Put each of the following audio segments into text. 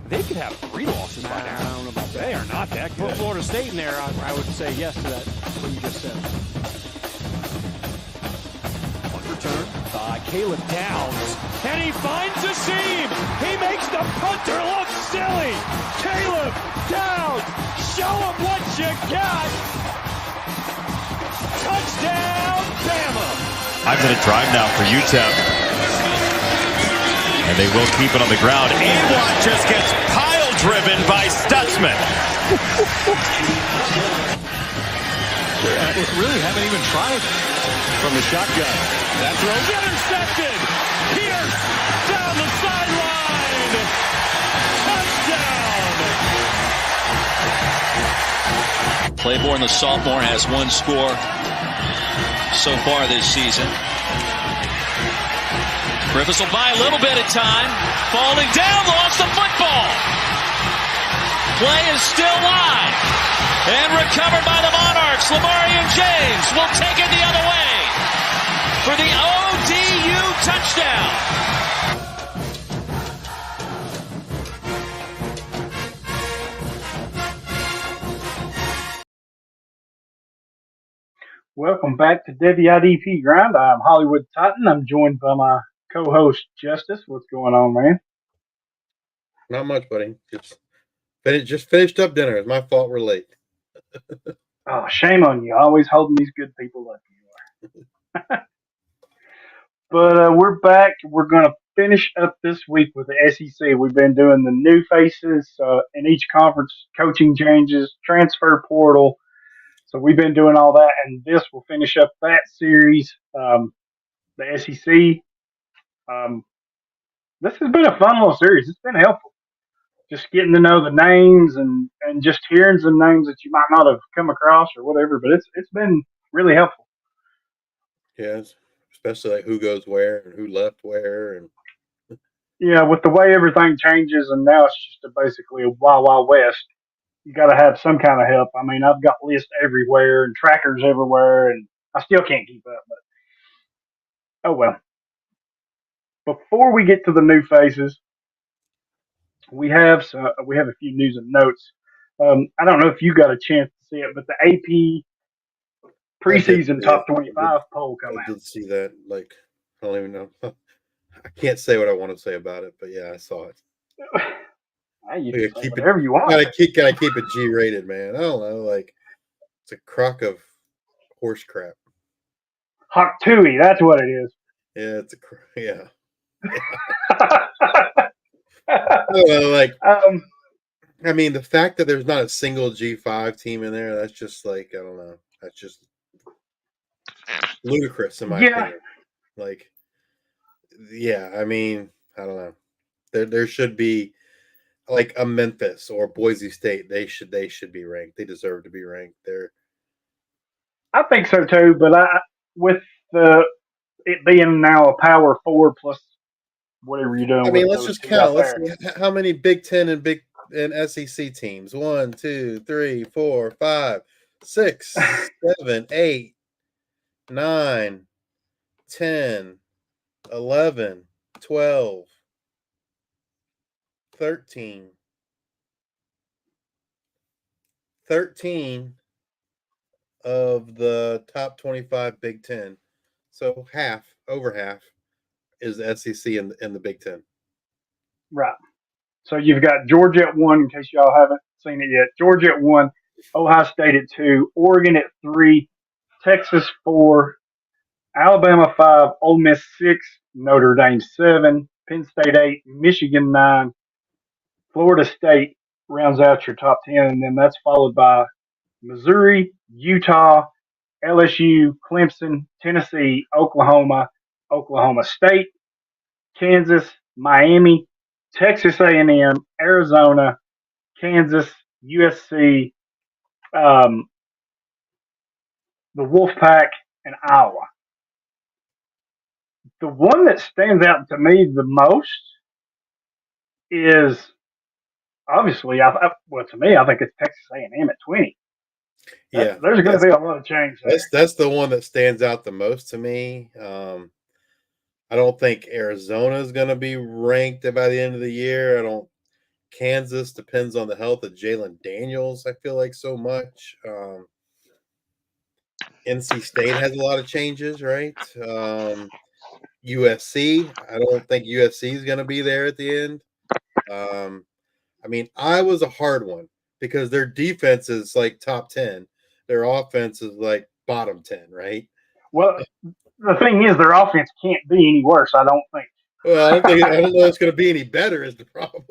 They could have 3 losses by now. I don't know about that. They are not that Put good. Florida State in there, I would say yes to that, what you just said. Punt return by Caleb Downs. And he finds a seam. He makes the punter look silly. Caleb Downs, show him what you got. Touchdown, Bama. 5-minute drive now for UTEP. And they will keep it on the ground. Awad just gets pile-driven by Stutzman. Really haven't even tried from the shotgun. That throw's intercepted. Pierce down the sideline. Touchdown. Claiborne, the sophomore, has 1 score so far this season. Rivers will buy a little bit of time. Falling down, lost the football. Play is still live. And recovered by the Monarchs. Lamarian James will take it the other way for the ODU touchdown. Welcome back to Devy IDP Grind. I'm Hollywood Titan. I'm joined by my co-host Justice. What's going on, man? Not much, buddy. Just finished up dinner. It's my fault we're late. Oh, shame on you. Always holding these good people up. You are. But we're back. We're going to finish up this week with the SEC. We've been doing the new faces in each conference, coaching changes, transfer portal. So we've been doing all that, and this will finish up that series. The SEC. This has been a fun little series. It's been helpful. Just getting to know the names and just hearing some names that you might not have come across or whatever. But it's been really helpful. Yes, especially like who goes where and who left where, and yeah, with the way everything changes, and now it's just basically a wild, wild west. You got to have some kind of help. I mean, I've got lists everywhere and trackers everywhere, and I still can't keep up. But oh well. Before we get to the new faces, we have a few news and notes. I don't know if you got a chance to see it, but the AP preseason top 25 poll come out. I did see that. Like, I don't even know. I can't say what I want to say about it, but yeah, I saw it. You can say whatever you want. Gotta keep it G-rated, man. I don't know. Like, it's a crock of horse crap. Hawk Tui, that's what it is. Yeah, it's yeah. I mean, the fact that there's not a single G5 team in there, that's just like, I don't know. That's just ludicrous in my opinion. Like, yeah, I mean, I don't know. There should be like a Memphis or Boise State. They should be ranked. They deserve to be ranked. I think so too, but with it being now a Power 4 plus whatever you're doing. I mean, let's just count. How many Big Ten and SEC teams? 1, 2, 3, 4, 5, 6, 7, 8, 9, 10, 11, 12, 13 of the top 25 Big Ten. So over half is the SEC and the Big Ten. Right. So you've got Georgia at 1, in case y'all haven't seen it yet. Georgia at 1, Ohio State at 2, Oregon at 3, Texas 4, Alabama 5, Ole Miss 6, Notre Dame 7, Penn State 8, Michigan 9, Florida State rounds out your top 10, and then that's followed by Missouri, Utah, LSU, Clemson, Tennessee, Oklahoma, Oklahoma State, Kansas, Miami, Texas A&M, Arizona, Kansas, USC, the Wolfpack, and Iowa. The one that stands out to me the most is obviously, to me, I think it's Texas A&M at 20. Yeah, there's going to be a lot of change there. That's the one that stands out the most to me. I don't think Arizona is going to be ranked by the end of the year. Kansas depends on the health of Jalen Daniels, I feel like, so much. NC State has a lot of changes, right? USC, I don't think USC is going to be there at the end. I mean, Iowa's a hard one because their defense is like top 10. Their offense is like bottom 10, right? Well, the thing is, their offense can't be any worse. I don't think. Well, I don't know it's going to be any better is the problem.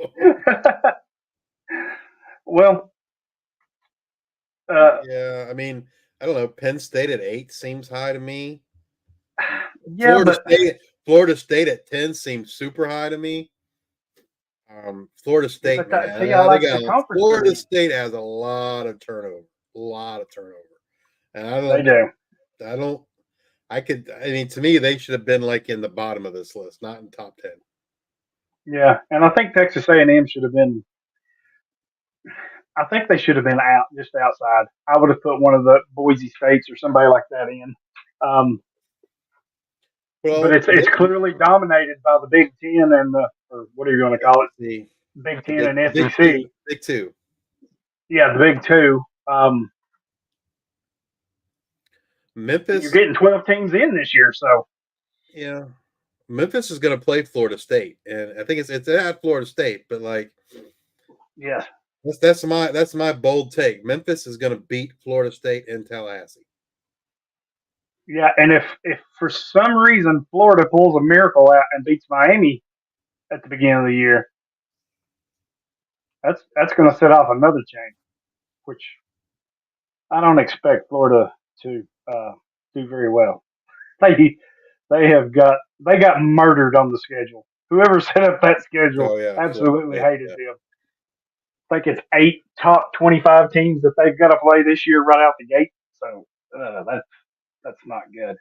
Well, Yeah, I mean, I don't know. Penn State at 8 seems high to me. yeah, but Florida State at 10 seems super high to me. Florida State, man. see, I like the conference. Florida State has a lot of turnover. And They do. I mean, to me, they should have been like in the bottom of this list, not in top 10. Yeah, and I think Texas A&M should have been. I think they should have been out, just outside. I would have put one of the Boise States or somebody like that in. But it's clearly dominated by the Big Ten and or what are you going to call it? The Big Ten and SEC. Big Two. Yeah, the Big Two. Memphis. You're getting 12 teams in this year, so yeah. Memphis is going to play Florida State, and I think it's at Florida State, but like, yes, that's my bold take. Memphis is going to beat Florida State in Tallahassee. Yeah, and if for some reason Florida pulls a miracle out and beats Miami at the beginning of the year, that's going to set off another chain, which I don't expect Florida to do very well. They got murdered on the schedule. Whoever set up that schedule absolutely hated them. I think it's 8 top 25 teams that they've got to play this year right out the gate. So that's not good.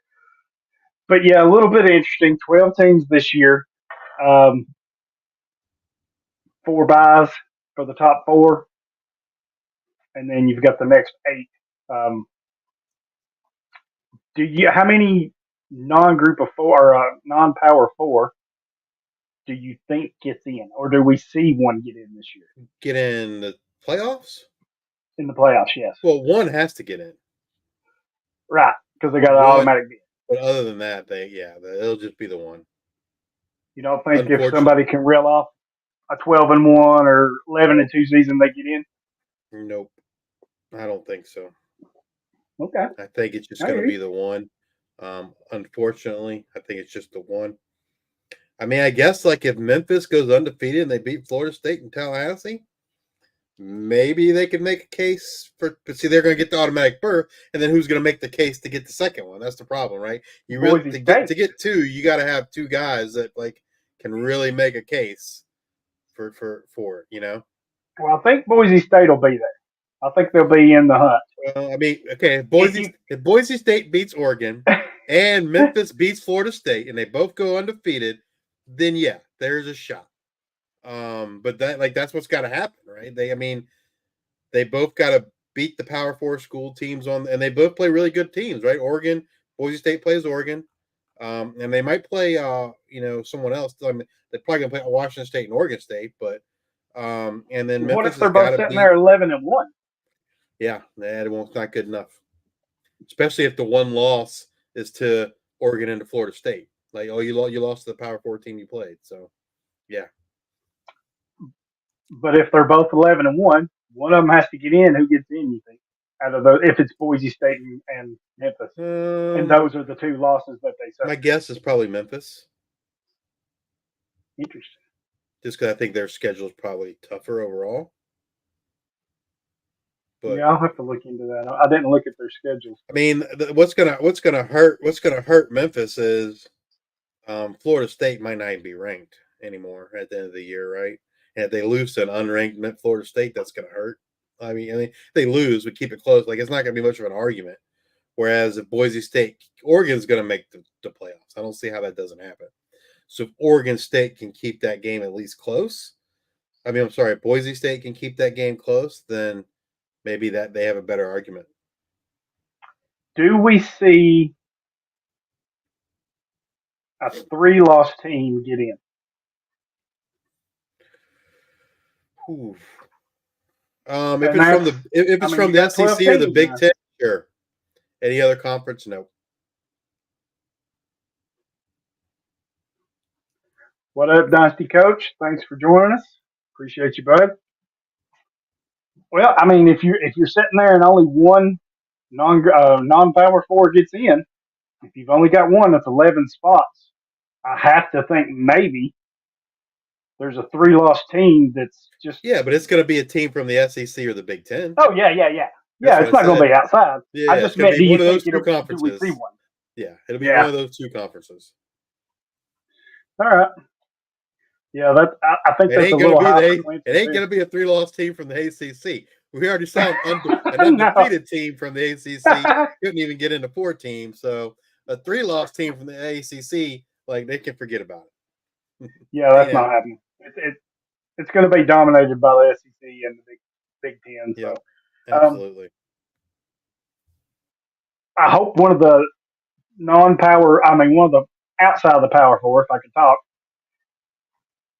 But yeah, a little bit interesting. 12 teams this year. 4 buys for the top 4, and then you've got the next 8. How many non-group of 4 or non-power 4 do you think gets in, or do we see one get in this year? Get in the playoffs? In the playoffs, yes. Well, one has to get in, right? Because they got an automatic bid. But other than that, it'll just be the one. You don't think if somebody can reel off a 12-1 or 11-2 season, they get in? Nope, I don't think so. Okay, I think it's just going to be the one. Unfortunately, I think it's just the one. I mean, I guess like if Memphis goes undefeated and they beat Florida State and Tallahassee, maybe they could make a case but see, they're going to get the automatic berth, and then who's going to make the case to get the second one? That's the problem, right? You really to get 2, you got to have 2 guys that like can really make a case for it, you know. Well, I think Boise State will be there. I think they'll be in the hunt. Well, I mean, okay, if Boise State beats Oregon and Memphis beats Florida State, and they both go undefeated, then yeah, there's a shot. But that's what's got to happen, right? They both got to beat the Power 4 school teams and they both play really good teams, right? Boise State plays Oregon, and they might play, someone else. I mean, they're probably gonna play Washington State and Oregon State, but and then Memphis. What if they're both sitting there 11-1? Yeah, it's not good enough, especially if the one loss is to Oregon and to Florida State. Like, you lost to the Power 4 team you played, so yeah. But if they're both 11-1, one of them has to get in. Who gets in? You think out of those? If it's Boise State and Memphis, and those are the 2 losses that they suffered. My guess is probably Memphis. Interesting. Just because I think their schedule is probably tougher overall. But yeah, I'll have to look into that. I didn't look at their schedules. I mean, what's gonna hurt Memphis is Florida State might not even be ranked anymore at the end of the year, right? And if they lose to an unranked Florida State, that's gonna hurt. I mean, if they lose, we keep it close. Like, it's not gonna be much of an argument. Whereas if Boise State, Oregon's gonna make the playoffs. I don't see how that doesn't happen. So if Oregon State can keep that game at least close, Boise State can keep that game close, then maybe that they have a better argument. Do we see a 3-loss team get in? Ooh. If And it's from that's, if it's you from the got 12 SEC or the teams Big now. Ten, sure. Any other conference, no. What up, Dynasty Coach? Thanks for joining us. Appreciate you, bud. Well, I mean, if you're sitting there and only one non-power four gets in, if you've only got one, that's 11 spots. I have to think maybe there's a 3-loss team that's just. Yeah, but it's going to be a team from the SEC or the Big Ten. Oh yeah. That's what It's I not going to said. be outside. Yeah, I it's just going to meant, be do you one of those think two do we see conferences. one? Yeah, it'll be Yeah. one of those two conferences. All right. Yeah, I think It that's a ain't gonna little be high it frequency ain't there. gonna be a 3-loss team from the ACC. We already saw an No. undefeated team from the ACC couldn't even get into 4 teams. So a 3-loss team from the ACC, like they can forget about it. Yeah, that's not happening. It's going to be dominated by the SEC and the Big Ten. Yep, So absolutely. I hope one of the one of the outside of the Power Four, if I can talk,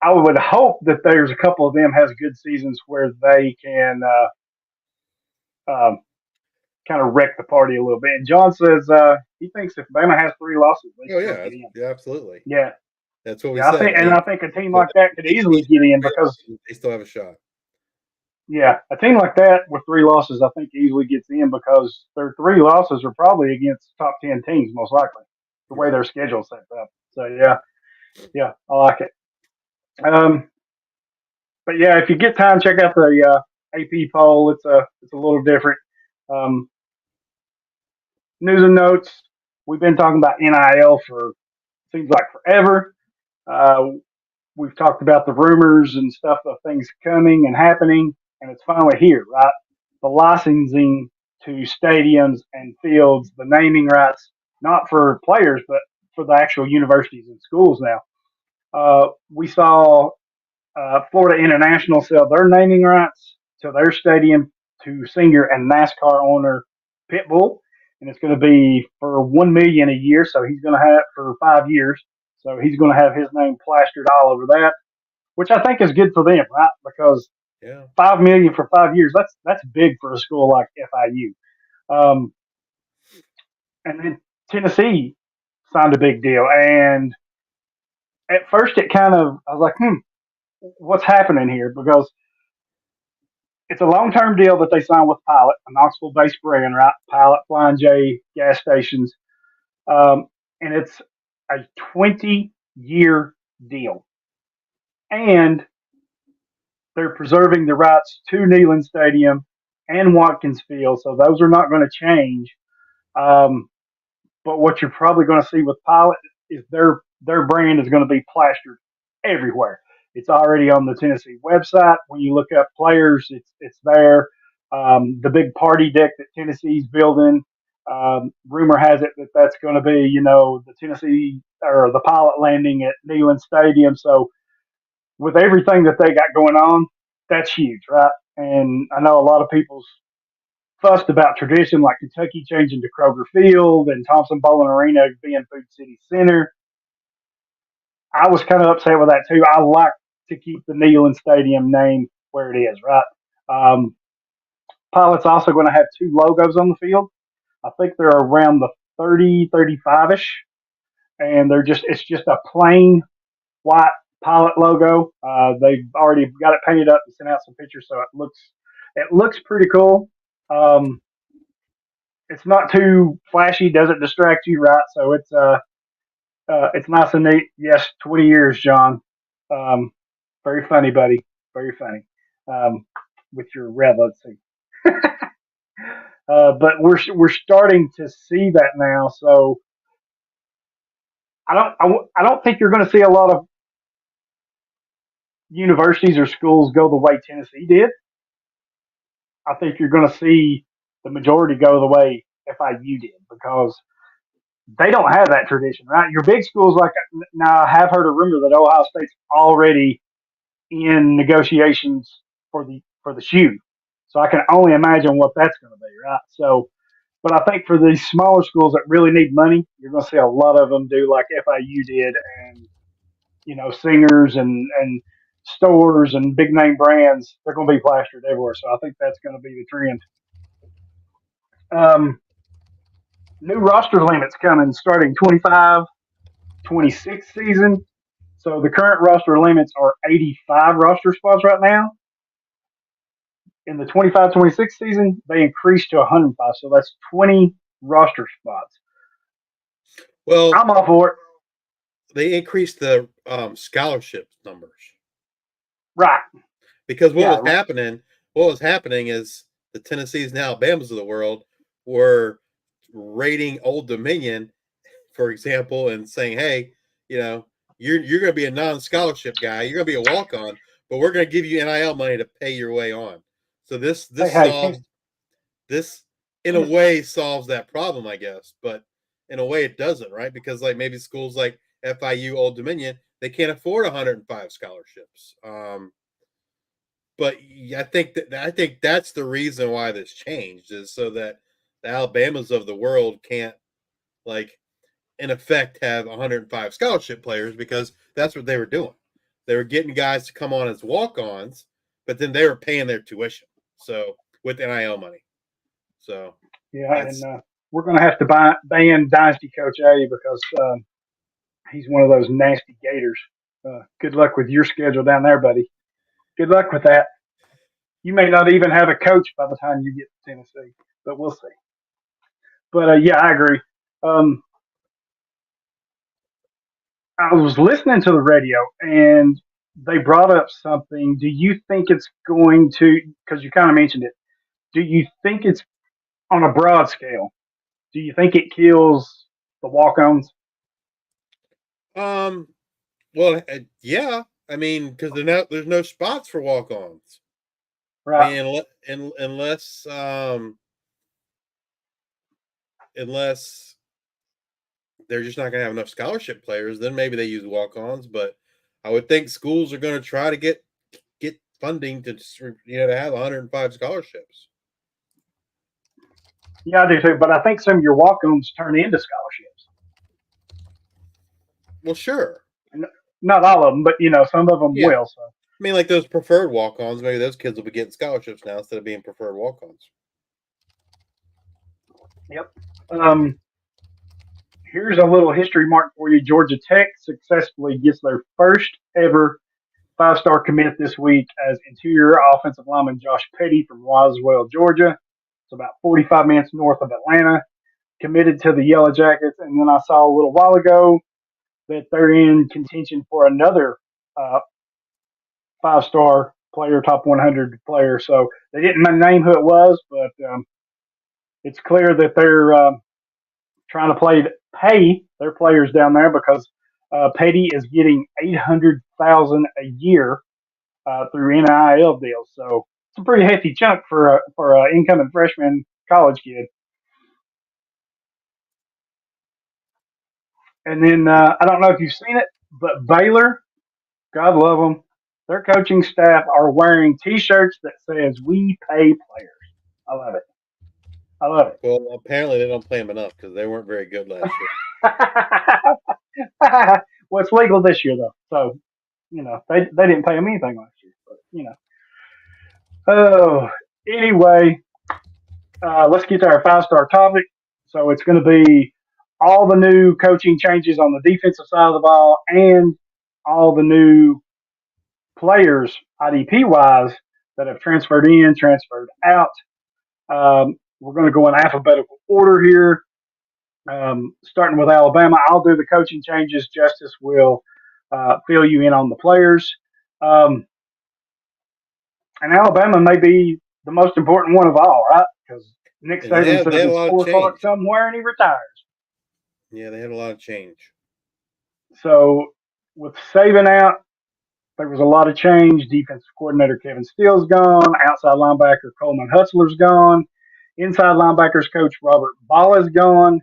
I would hope that there's a couple of them has good seasons where they can kind of wreck the party a little bit. And John says he thinks if Bama has 3 losses, they Oh still yeah, get in. yeah, absolutely. Yeah, That's what we yeah. I said. think, and I think a team So like that could easily get in because they still have a shot. yeah, a team like that with 3 losses, I think easily gets in because their 3 losses are probably against top 10 teams, most likely, the way Right. their schedule's set up. So yeah, I like it. But yeah, if you get time, check out the AP poll. It's a little different. Um, news and notes. We've been talking about NIL for seems like forever. Uh, we've talked about the rumors and stuff of things coming and happening, and it's finally here, right? The licensing to stadiums and fields, the naming rights, not for players, but for the actual universities and schools now. We saw Florida International sell their naming rights to their stadium to singer and NASCAR owner Pitbull, and it's going to be for $1 million a year. So he's going to have it for 5 years. So he's going to have his name plastered all over that, which I think is good for them, right? Because Yeah. $5 million for 5 years, that's big for a school like FIU. Um, and then Tennessee signed a big deal, and at first it kind of I was like, what's happening here? Because it's a long-term deal that they signed with Pilot, a Knoxville-based brand, right? Pilot, Flying J, gas stations, and it's a 20-year deal, and they're preserving the rights to Neyland Stadium and Watkins Field, so those are not going to change. Um, but what you're probably going to see with Pilot is their brand is going to be plastered everywhere. It's already on the Tennessee website. When you look up players, it's there. The big party deck that Tennessee's building. Rumor has it that that's going to be, the Tennessee or the Pilot landing at Neyland Stadium. So with everything that they got going on, that's huge, right? And I know a lot of people's fussed about tradition like Kentucky changing to Kroger Field and Thompson Bowling Arena being Food City Center. I was kind of upset with that too. I like to keep the Neyland Stadium name where it is, right? Um, Pilot's also going to have 2 logos on the field. I think they're around the 30, 35-ish, and it's just a plain white Pilot logo. They've already got it painted up and sent out some pictures, so it looks pretty cool. It's not too flashy, doesn't distract you, right? So it's nice and neat. Yes, 20 years, John. Um, very funny, buddy. Very funny. With your relevancy. But we're starting to see that now. So I don't think you're going to see a lot of universities or schools go the way Tennessee did. I think you're going to see the majority go the way FIU did because they don't have that tradition, right? Your big schools, like now, I have heard a rumor that Ohio State's already in negotiations for the shoe. So I can only imagine what that's going to be, right? So But I think for these smaller schools that really need money, you're going to see a lot of them do like FIU did, and singers and stores and big name brands. They're going to be plastered everywhere. So I think that's going to be the trend. New roster limits coming starting 25-26 season. So the current roster limits are 85 roster spots right now. In the 25-26 season, they increased to 105. So that's 20 roster spots. Well, I'm all for it. They increased the scholarship numbers. Right. Because what was happening is the Tennessees and Alabamas of the world were rating Old Dominion, for example, and saying, hey, you're going to be a non-scholarship guy. You're going to be a walk-on, but we're going to give you NIL money to pay your way on. So this in a way solves that problem, I guess. But in a way it doesn't, right? Because like maybe schools like FIU, Old Dominion, they can't afford 105 scholarships. But I think that's the reason why this changed, is so that the Alabamas of the world can't, like, in effect, have 105 scholarship players, because that's what they were doing. They were getting guys to come on as walk-ons, but then they were paying their tuition, so with NIL money. So yeah, and we're going to have to ban Dynasty Coach A because he's one of those nasty Gators. Good luck with your schedule down there, buddy. Good luck with that. You may not even have a coach by the time you get to Tennessee, but we'll see. But yeah, I agree. I was listening to the radio and they brought up something. Do you think it's going to, because you kind of mentioned it, do you think it's on a broad scale? Do you think it kills the walk-ons? Well, yeah. I mean, because there's no spots for walk-ons. Right. I mean, unless they're just not going to have enough scholarship players, then maybe they use walk-ons. But I would think schools are going to try to get funding to have 105 scholarships. Yeah, I do too. But I think some of your walk-ons turn into scholarships. Well, sure. Not all of them, but some of them will. So I mean, like those preferred walk-ons, maybe those kids will be getting scholarships now instead of being preferred walk-ons. Yep. Here's a little history mark for you. Georgia Tech successfully gets their first ever 5-star commit this week as interior offensive lineman Josh Petty from Roswell, Georgia. It's about 45 minutes north of Atlanta. Committed to the Yellow Jackets. And then I saw a little while ago that they're in contention for another 5-star player, top 100 player. So they didn't name who it was, but it's clear that they're trying to pay their players down there because Petty is getting $800,000 a year through NIL deals. So it's a pretty hefty chunk for an incoming freshman college kid. And then I don't know if you've seen it, but Baylor, God love them, their coaching staff are wearing T-shirts that says "We pay players." I love it. I love it. Well, apparently they don't play them enough because they weren't very good last year. Well, it's legal this year, though. So, they didn't pay them anything last year. But, Oh, anyway, let's get to our 5-star topic. So it's going to be all the new coaching changes on the defensive side of the ball and all the new players, IDP-wise, that have transferred in, transferred out. We're going to go in alphabetical order here. Starting with Alabama, I'll do the coaching changes. Justice will fill you in on the players. And Alabama may be the most important one of all, right? Because Nick Saban says it's 4 o'clock somewhere and he retires. Yeah, they had a lot of change. So with Saban out, there was a lot of change. Defensive coordinator Kevin Steele's gone. Outside linebacker Coleman Hutzler's gone. Inside linebackers coach Robert Balla's gone.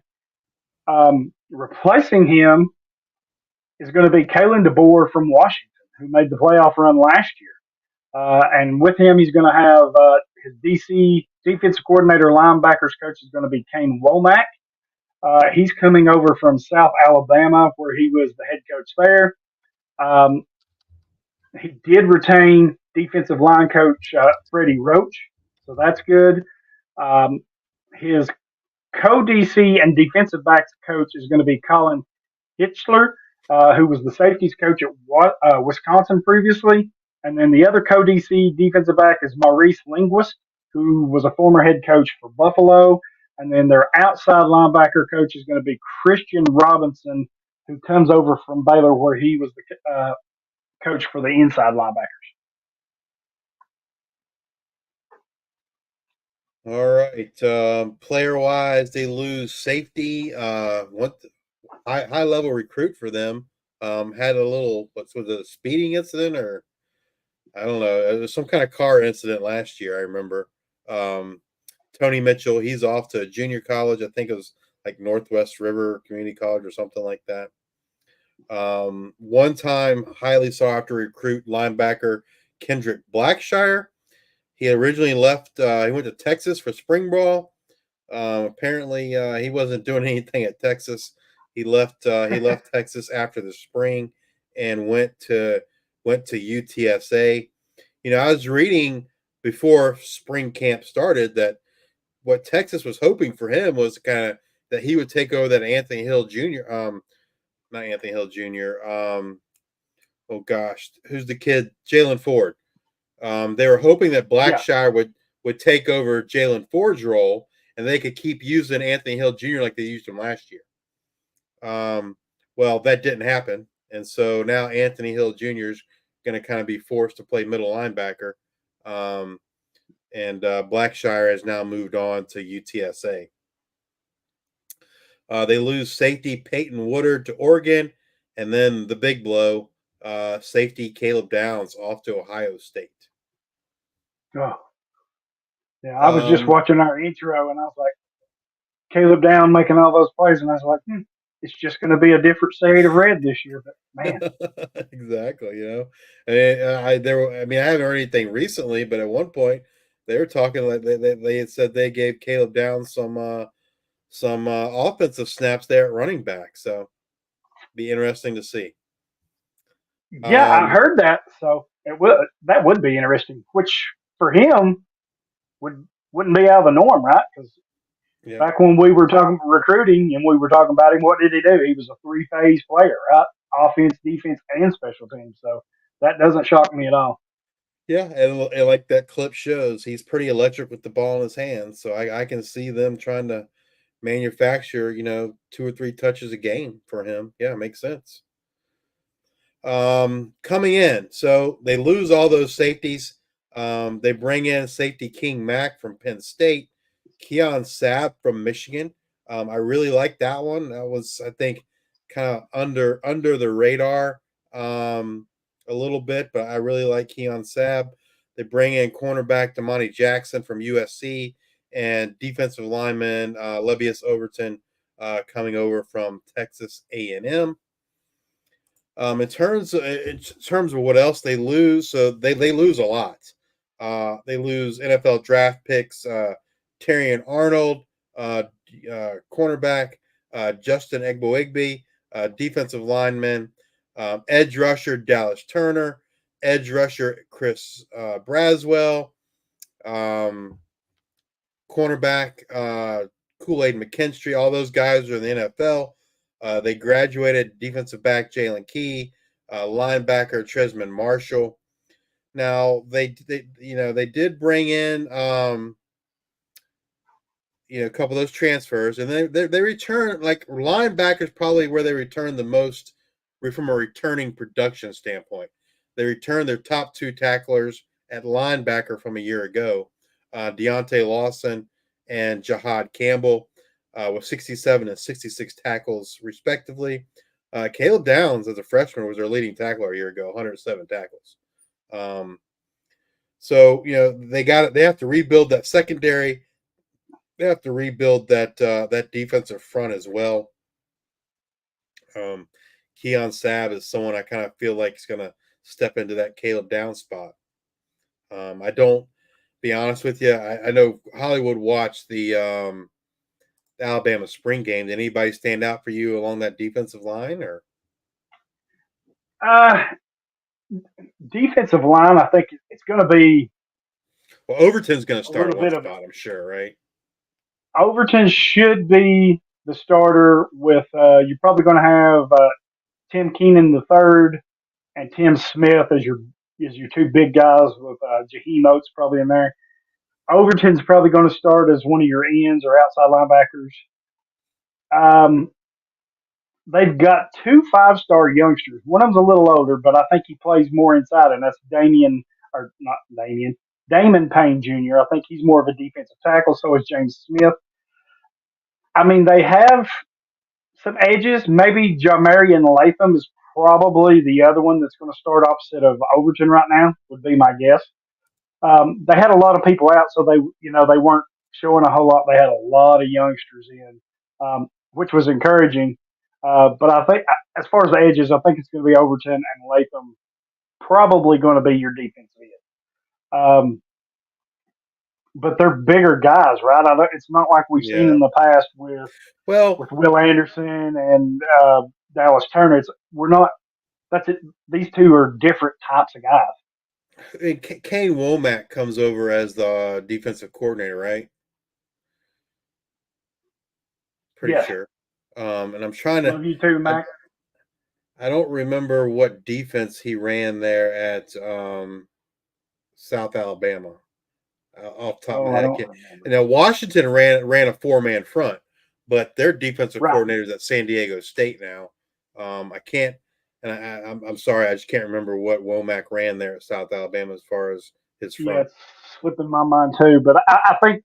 Replacing him is going to be Kalen DeBoer from Washington, who made the playoff run last year. And with him, he's going to have his DC defensive coordinator linebackers coach is going to be Kane Womack. He's coming over from South Alabama, where he was the head coach there. Um, he did retain defensive line coach Freddie Roach, so that's good. Um, his co-DC and defensive backs coach is going to be Colin Hitchler, who was the safeties coach at Wisconsin previously. And then the other co-DC defensive back is Maurice Linguist, who was a former head coach for Buffalo. And then their outside linebacker coach is going to be Christian Robinson, who comes over from Baylor, where he was the coach for the inside linebackers. All right. Player wise, they lose safety. High level recruit for them. Had a little, what's with a speeding incident, or I don't know. It was some kind of car incident last year. I remember. Tony Mitchell, he's off to junior college. I think it was like Northwest River Community College or something like that. One time, highly sought after recruit linebacker Kendrick Blackshire. He originally left. He went to Texas for spring ball. Apparently, he wasn't doing anything at Texas. He left. He left Texas after the spring and went to UTSA. You know, I was reading before spring camp started that what Texas was hoping for him was kind of that he would take over that Anthony Hill Jr. Not Anthony Hill Jr. Oh gosh, who's the kid? Jalen Ford. They were hoping that Blackshire would take over Jalen Ford's role, and they could keep using Anthony Hill Jr. like they used him last year. Well, that didn't happen, and so now Anthony Hill Jr. is going to kind of be forced to play middle linebacker. And Blackshire has now moved on to UTSA. They lose safety Peyton Woodard to Oregon, and then the big blow, safety Caleb Downs off to Ohio State. Oh. Yeah, I was just watching our intro, and I was like, Caleb Down making all those plays, and I was like, it's just going to be a different shade of red this year. But man, exactly. You know, I haven't heard anything recently, but at one point they were talking like they had said they gave Caleb Down some offensive snaps there at running back. So be interesting to see. Yeah, I heard that. So that would be interesting. Which for him wouldn't be out of the norm, right? Because back when we were talking about recruiting and we were talking about him, what did he do? He was a 3-phase player, right? Offense, defense, and special teams. So that doesn't shock me at all. Yeah, and like that clip shows, he's pretty electric with the ball in his hands. So I can see them trying to manufacture, 2 or 3 touches a game for him. Yeah, makes sense. Coming in, so they lose all those safeties. They bring in safety King Mack from Penn State, Keon Sabb from Michigan. I really like that one. That was, I think, kind of under the radar a little bit, but I really like Keon Sabb. They bring in cornerback Damani Jackson from USC and defensive lineman Levius Overton coming over from Texas A&M. In terms of what else they lose, so they lose a lot. They lose NFL draft picks, Terrion Arnold, cornerback, Justin Egboigbe, defensive lineman, edge rusher Dallas Turner, edge rusher Chris Braswell, cornerback Kool-Aid McKinstry. All those guys are in the NFL. They graduated defensive back Jalen Key, linebacker Tresman Marshall. Now they did bring in a couple of those transfers, and they return like linebackers probably where they return the most from a returning production standpoint. They returned their top 2 tacklers at linebacker from a year ago, Deontay Lawson and Jahad Campbell. With 67 and 66 tackles, respectively. Caleb Downs, as a freshman, was their leading tackler a year ago, 107 tackles. So they have to rebuild that secondary. They have to rebuild that defensive front as well. Keon Sabb is someone I kind of feel like is going to step into that Caleb Downs spot. I don't be honest with you, I know Hollywood watched the Alabama spring game. Did anybody stand out for you along that defensive line, or? Uh, Defensive line, I think it's going to be Well, Overton's going to a start little one bit of spot, I'm sure, right? Overton should be the starter with you're probably going to have Tim Keenan the third and Tim Smith as your two big guys with Jaheim Oates probably in there. Overton's probably going to start as one of your ends or outside linebackers. Um, they've got two 5-star youngsters. One of them's a little older, but I think he plays more inside, and that's Damon Payne Jr. I think he's more of a defensive tackle. So is James Smith. I mean, they have some edges. Maybe Jamarian Latham is probably the other one that's going to start opposite of Overton right now, would be my guess. They had a lot of people out, so they weren't showing a whole lot. They had a lot of youngsters in, which was encouraging. But I think, as far as the edges, I think it's going to be Overton and Latham probably going to be your defensive end. But they're bigger guys, right? It's not like we've seen Yeah. in the past with Well, Will Anderson and Dallas Turner. We're not. That's it. These two are different types of guys. Kane Womack comes over as the defensive coordinator, right? Pretty Yes. sure. And I'm trying to. Love you too, Mac. I don't remember what defense he ran there at South Alabama. Off the top of my I head, don't remember. and now Washington ran a 4-man front, but their defensive Right. coordinator's at San Diego State now. I can't, and I'm sorry, I just can't remember what Womack ran there at South Alabama as far as his front. Yeah, it's slipping my mind too. But I think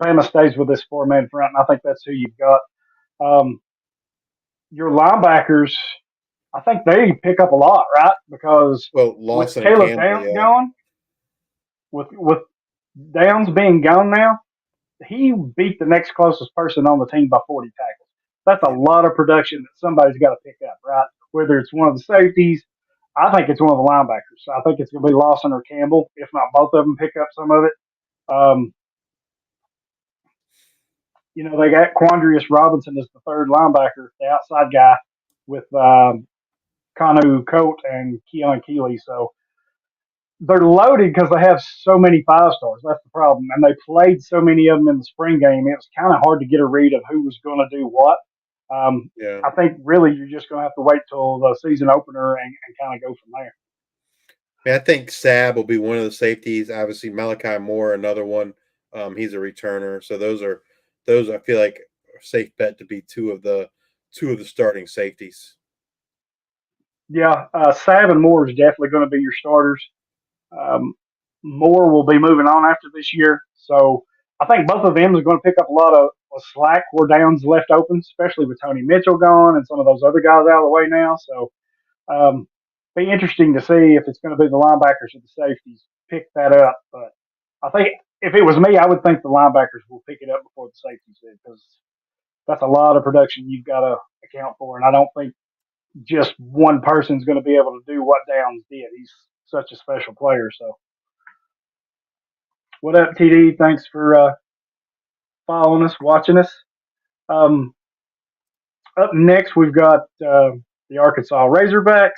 Bama stays with this 4-man front, and I think that's who you've got. Your linebackers, I think they pick up a lot, right? Because Well, with Lawson and Caleb Campbell, Downs yeah. gone, with Downs being gone now, he beat the next closest person on the team by 40 tackles. That's a lot of production that somebody's got to pick up, right? Whether it's one of the safeties, I think it's one of the linebackers. I think it's going to be Lawson or Campbell, if not both of them pick up some of it. They got Quandrius Robinson as the third linebacker, the outside guy, with Kanu Coat and Keon Keeley. So they're loaded because they have so many 5-stars. That's the problem. And they played so many of them in the spring game. It was kind of hard to get a read of who was going to do what. Yeah. I think really you're just going to have to wait till the season opener and kind of go from there. I think Sabb will be one of the safeties. Obviously, Malachi Moore, another one. He's a returner. So those I feel like are a safe bet to be two of the starting safeties. Yeah, Sabb and Moore is definitely going to be your starters. Moore will be moving on after this year, so I think both of them are going to pick up a lot of slack where Downs left open, especially with Tony Mitchell gone and some of those other guys out of the way now. So, be interesting to see if it's going to be the linebackers or the safeties pick that up. But I think if it was me, I would think the linebackers will pick it up before the safeties do, because that's a lot of production you've got to account for, and I don't think just one person's going to be able to do what Downs did. He's such a special player. So, what up, TD? Thanks for following us, watching us. Up next, we've got the Arkansas Razorbacks.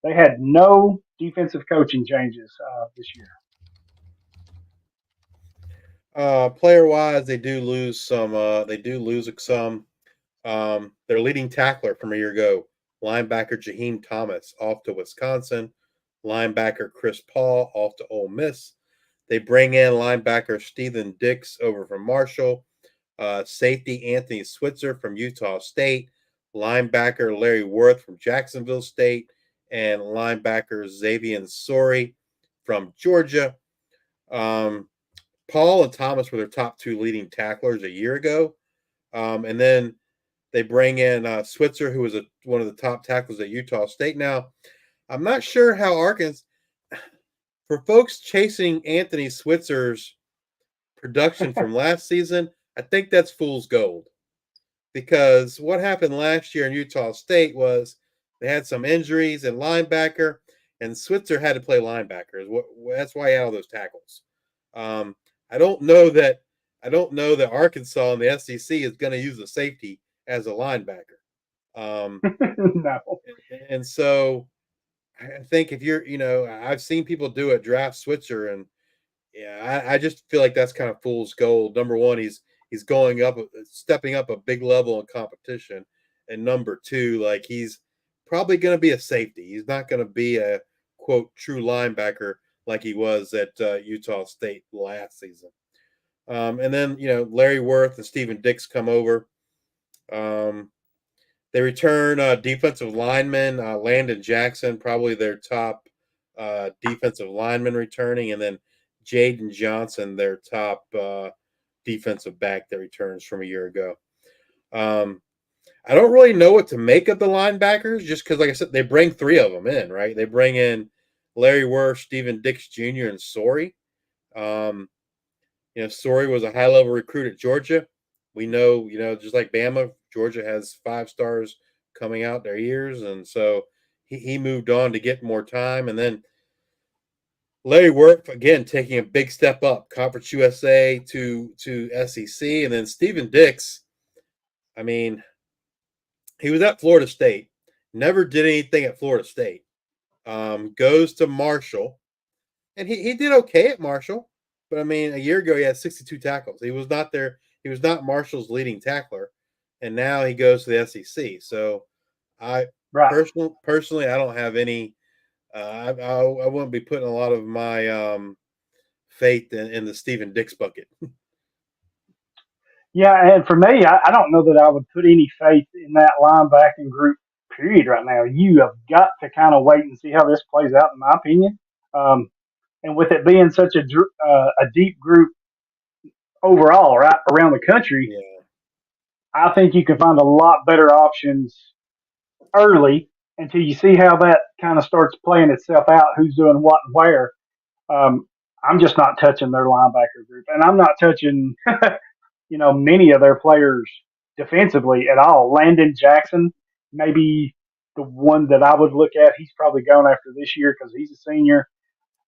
They had no defensive coaching changes this year. Player wise, they do lose some. Their leading tackler from a year ago, linebacker Jaheim Thomas, off to Wisconsin. Linebacker Chris Paul off to Ole Miss. They bring in linebacker Stephen Dix over from Marshall. Safety Anthony Switzer from Utah State. Linebacker Larry Worth from Jacksonville State. And linebacker Xavier Sori from Georgia. Paul and Thomas were their top two leading tacklers a year ago. And then they bring in Switzer, who was one of the top tacklers at Utah State. Now, I'm not sure how Arkansas, for folks chasing Anthony Switzer's production from last season, I think that's fool's gold. Because what happened last year in Utah State was they had some injuries in linebacker, and Switzer had to play linebacker. That's why he had all those tackles. I don't know that Arkansas in the SEC is going to use a safety as a linebacker. No. And so I think if you're, I've seen people do a draft switcher, and yeah, I just feel like that's kind of fool's gold. Number one, he's going up, stepping up a big level in competition, and number two, like he's probably going to be a safety. He's not going to be a quote true linebacker like he was at Utah State last season. And then Larry Worth and Steven Dix come over. They return defensive lineman Landon Jackson, probably their top defensive lineman returning, and then Jaden Johnson, their top defensive back that returns from a year ago. I don't really know what to make of the linebackers, just because, like I said, they bring three of them in, right? They bring in Larry Worth, Steven Dix Jr., and Sorey. Sorey was a high-level recruit at Georgia. We know, just like Bama, Georgia has 5 stars coming out their ears, and so he moved on to get more time. And then Larry Worth, again, taking a big step up, Conference USA to SEC. And then Steven Dix, I mean, he was at Florida State, never did anything at Florida State, goes to Marshall, and he did okay at Marshall. But, I mean, a year ago he had 62 tackles. He was not there. He was not Marshall's leading tackler, and now he goes to the SEC. So, personally, I don't have any. I wouldn't be putting a lot of my faith in the Steven Dix bucket. Yeah, and for me, I don't know that I would put any faith in that linebacking group. Period. Right now, you have got to kind of wait and see how this plays out, in my opinion. And with it being such a deep group overall, right around the country, Yeah. I think you can find a lot better options early until you see how that kind of starts playing itself out. Who's doing what and where? I'm just not touching their linebacker group, and I'm not touching, many of their players defensively at all. Landon Jackson, maybe the one that I would look at. He's probably going after this year because he's a senior.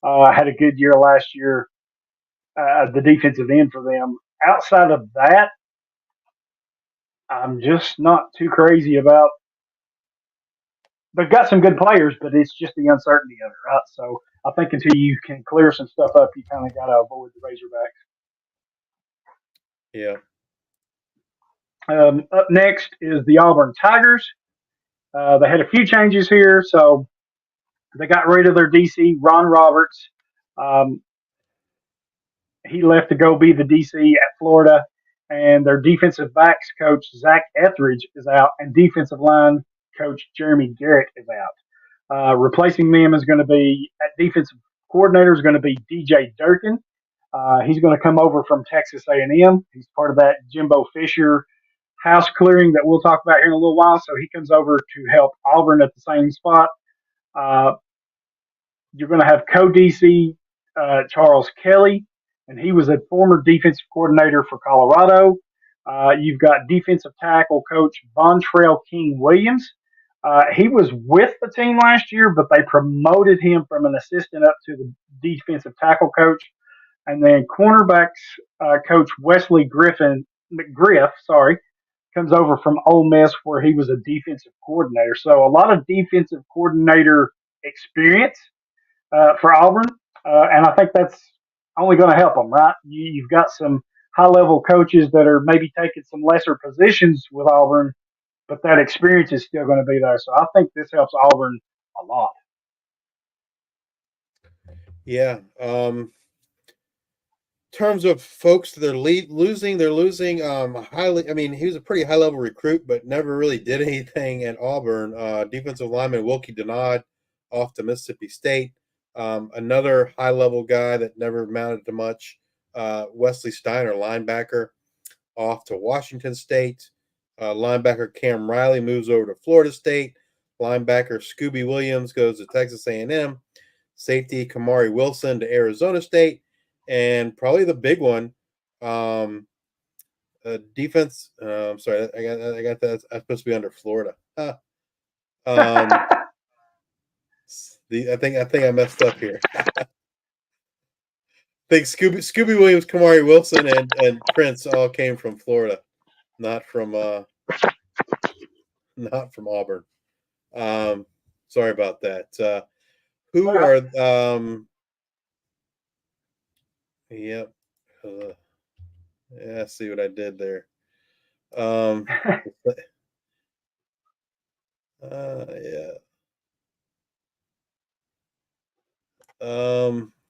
Had a good year last year. The defensive end for them. Outside of that, I'm just not too crazy about. They've got some good players, but it's just the uncertainty of it, right? So I think until you can clear some stuff up, you kind of got to avoid the Razorbacks. Yeah. Up next is the Auburn Tigers. They had a few changes here, so they got rid of their DC, Ron Roberts. He left to go be the DC at Florida, and their defensive backs coach Zach Etheridge is out, and defensive line coach Jeremy Garrett is out. Replacing them is going to be at defensive coordinator is going to be DJ Durkin. He's going to come over from Texas A&M. He's part of that Jimbo Fisher house clearing that we'll talk about here in a little while. So he comes over to help Auburn at the same spot. You're going to have co-DC Charles Kelly, and he was a former defensive coordinator for Colorado. You've got defensive tackle coach Vontrell King Williams. He was with the team last year, but they promoted him from an assistant up to the defensive tackle coach. And then cornerbacks coach Wesley McGriff, comes over from Ole Miss where he was a defensive coordinator. So a lot of defensive coordinator experience for Auburn, and I think that's only going to help them, right? You've got some high-level coaches that are maybe taking some lesser positions with Auburn, but that experience is still going to be there. So I think this helps Auburn a lot. Yeah. In terms of folks they're losing highly. I mean, he was a pretty high-level recruit, but never really did anything at Auburn. Defensive lineman Wilkie Denard off to Mississippi State. Another high-level guy that never amounted to much, Wesley Steiner, linebacker, off to Washington State. Linebacker Cam Riley moves over to Florida State. Linebacker Scooby Williams goes to Texas A&M. Safety Kamari Wilson to Arizona State. And probably the big one, defense. Sorry, I got that. I'm supposed to be under Florida. I think I messed up here. think Scooby Williams, Kamari Wilson, and Prince all came from Florida, not from Auburn. Sorry about that. Who are yep. Yeah, I see what I did there. Yeah.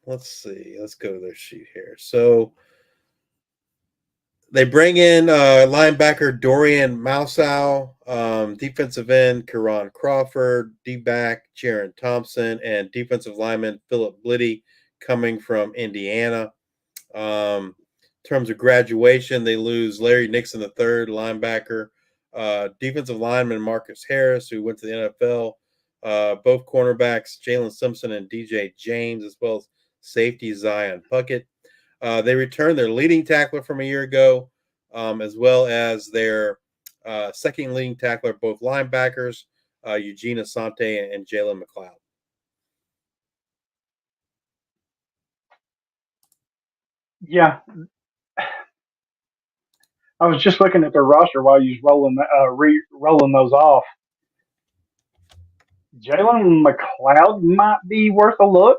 Let's see. Let's go to their sheet here. So they bring in linebacker Dorian Mousow, defensive end Karan Crawford, D-back Jaron Thompson, and defensive lineman Philip Bliddy coming from Indiana. In terms of graduation, they lose Larry Nixon III, linebacker, defensive lineman Marcus Harris, who went to the NFL, both cornerbacks Jalen Simpson and DJ James, as well as safety Zion Puckett. They returned their leading tackler from a year ago, as well as their second leading tackler, both linebackers, Eugene Asante and Jalen McLeod. Yeah. I was just looking at their roster while you was rolling those off. Jalen McLeod might be worth a look.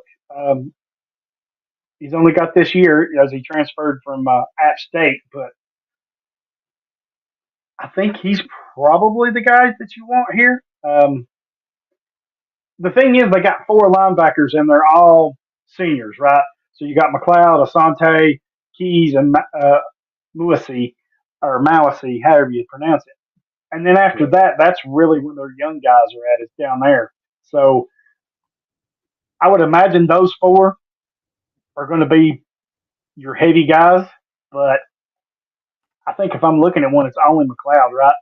He's only got this year as he transferred from App State, but I think he's probably the guy that you want here. The thing is, they got four linebackers and they're all seniors, right? So you got McLeod, Asante, Keys, and Moussy, or Moussy, however you pronounce it. And then after that, that's really when their young guys are at. It's down there. So I would imagine those four are going to be your heavy guys. But I think if I'm looking at one, it's only McLeod, right?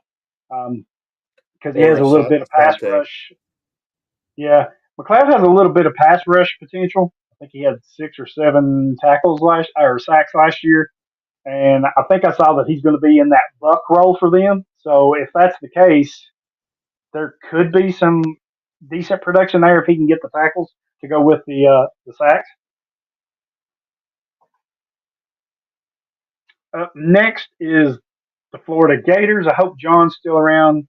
Because he has a little bit of pass rush. Yeah, McLeod has a little bit of pass rush potential. I think he had 6 or 7 sacks last year. And I think I saw that he's going to be in that buck role for them. So if that's the case, there could be some decent production there if he can get the tackles to go with the sacks. Up next is the Florida Gators. I hope John's still around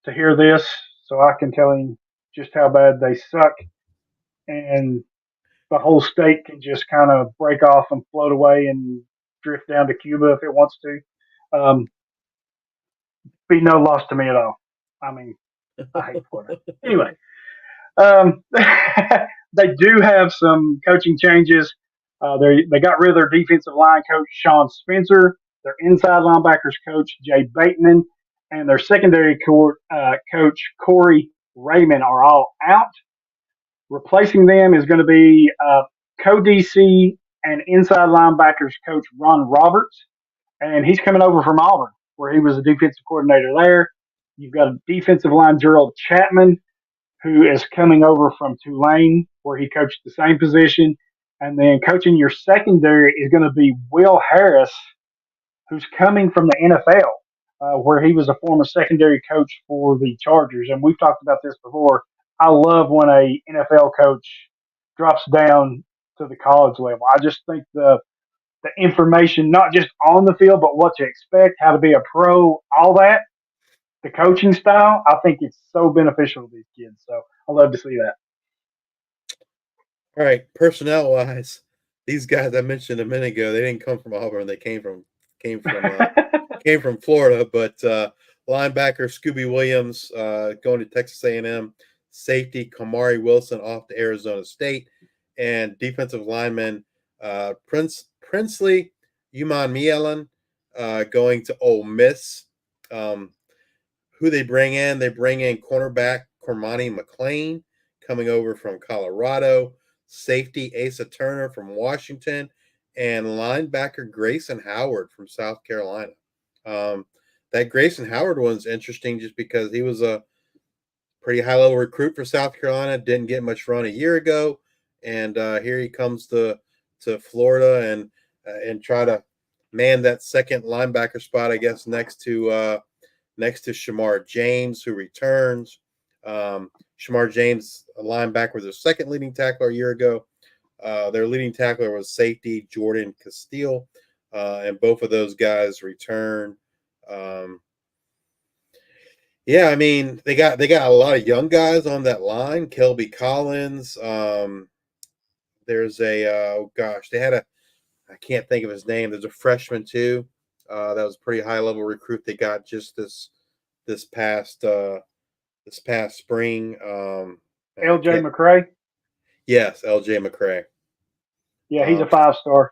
to hear this so I can tell him just how bad they suck. And the whole state can just kind of break off and float away and drift down to Cuba if it wants to. Be no loss to me at all. I mean, I hate Florida. Anyway, they do have some coaching changes. They got rid of their defensive line coach, Sean Spencer, their inside linebackers coach, Jay Bateman, and their secondary coach, Corey Raymond, are all out. Replacing them is going to be co-DC and inside linebackers coach Ron Roberts, and he's coming over from Auburn, where he was a defensive coordinator there. You've got a defensive line, Gerald Chapman, who is coming over from Tulane, where he coached the same position. And then coaching your secondary is going to be Will Harris, who's coming from the NFL, where he was a former secondary coach for the Chargers. And we've talked about this before. I love when a NFL coach drops down to the college level. I just think the information, not just on the field, but what to expect, how to be a pro, all that, the coaching style, I think it's so beneficial to these kids. So I love to see that. All right, personnel wise, these guys I mentioned a minute ago, they didn't come from Auburn. They came from Florida. But linebacker Scooby Williams going to Texas A&M, safety Kamari Wilson off to Arizona State, and defensive lineman Princely Uman going to Ole Miss. Who they bring in? They bring in cornerback Cormani McLean coming over from Colorado, safety Asa Turner from Washington, and linebacker Grayson Howard from South Carolina. That Grayson Howard one's interesting just because he was a pretty high-level recruit for South Carolina, didn't get much run a year ago, and here he comes to Florida and try to man that second linebacker spot, I guess, next to Shamar James, who returns. Shamar James, a linebacker, was their second leading tackler a year ago. Their leading tackler was safety Jordan Castile, and both of those guys return. Yeah, I mean they got a lot of young guys on that line. Kelby Collins. There's a they had I can't think of his name. There's a freshman too. That was a pretty high level recruit they got just this past spring. LJ McCray. Yes, LJ McCray. Yeah, he's a 5-star.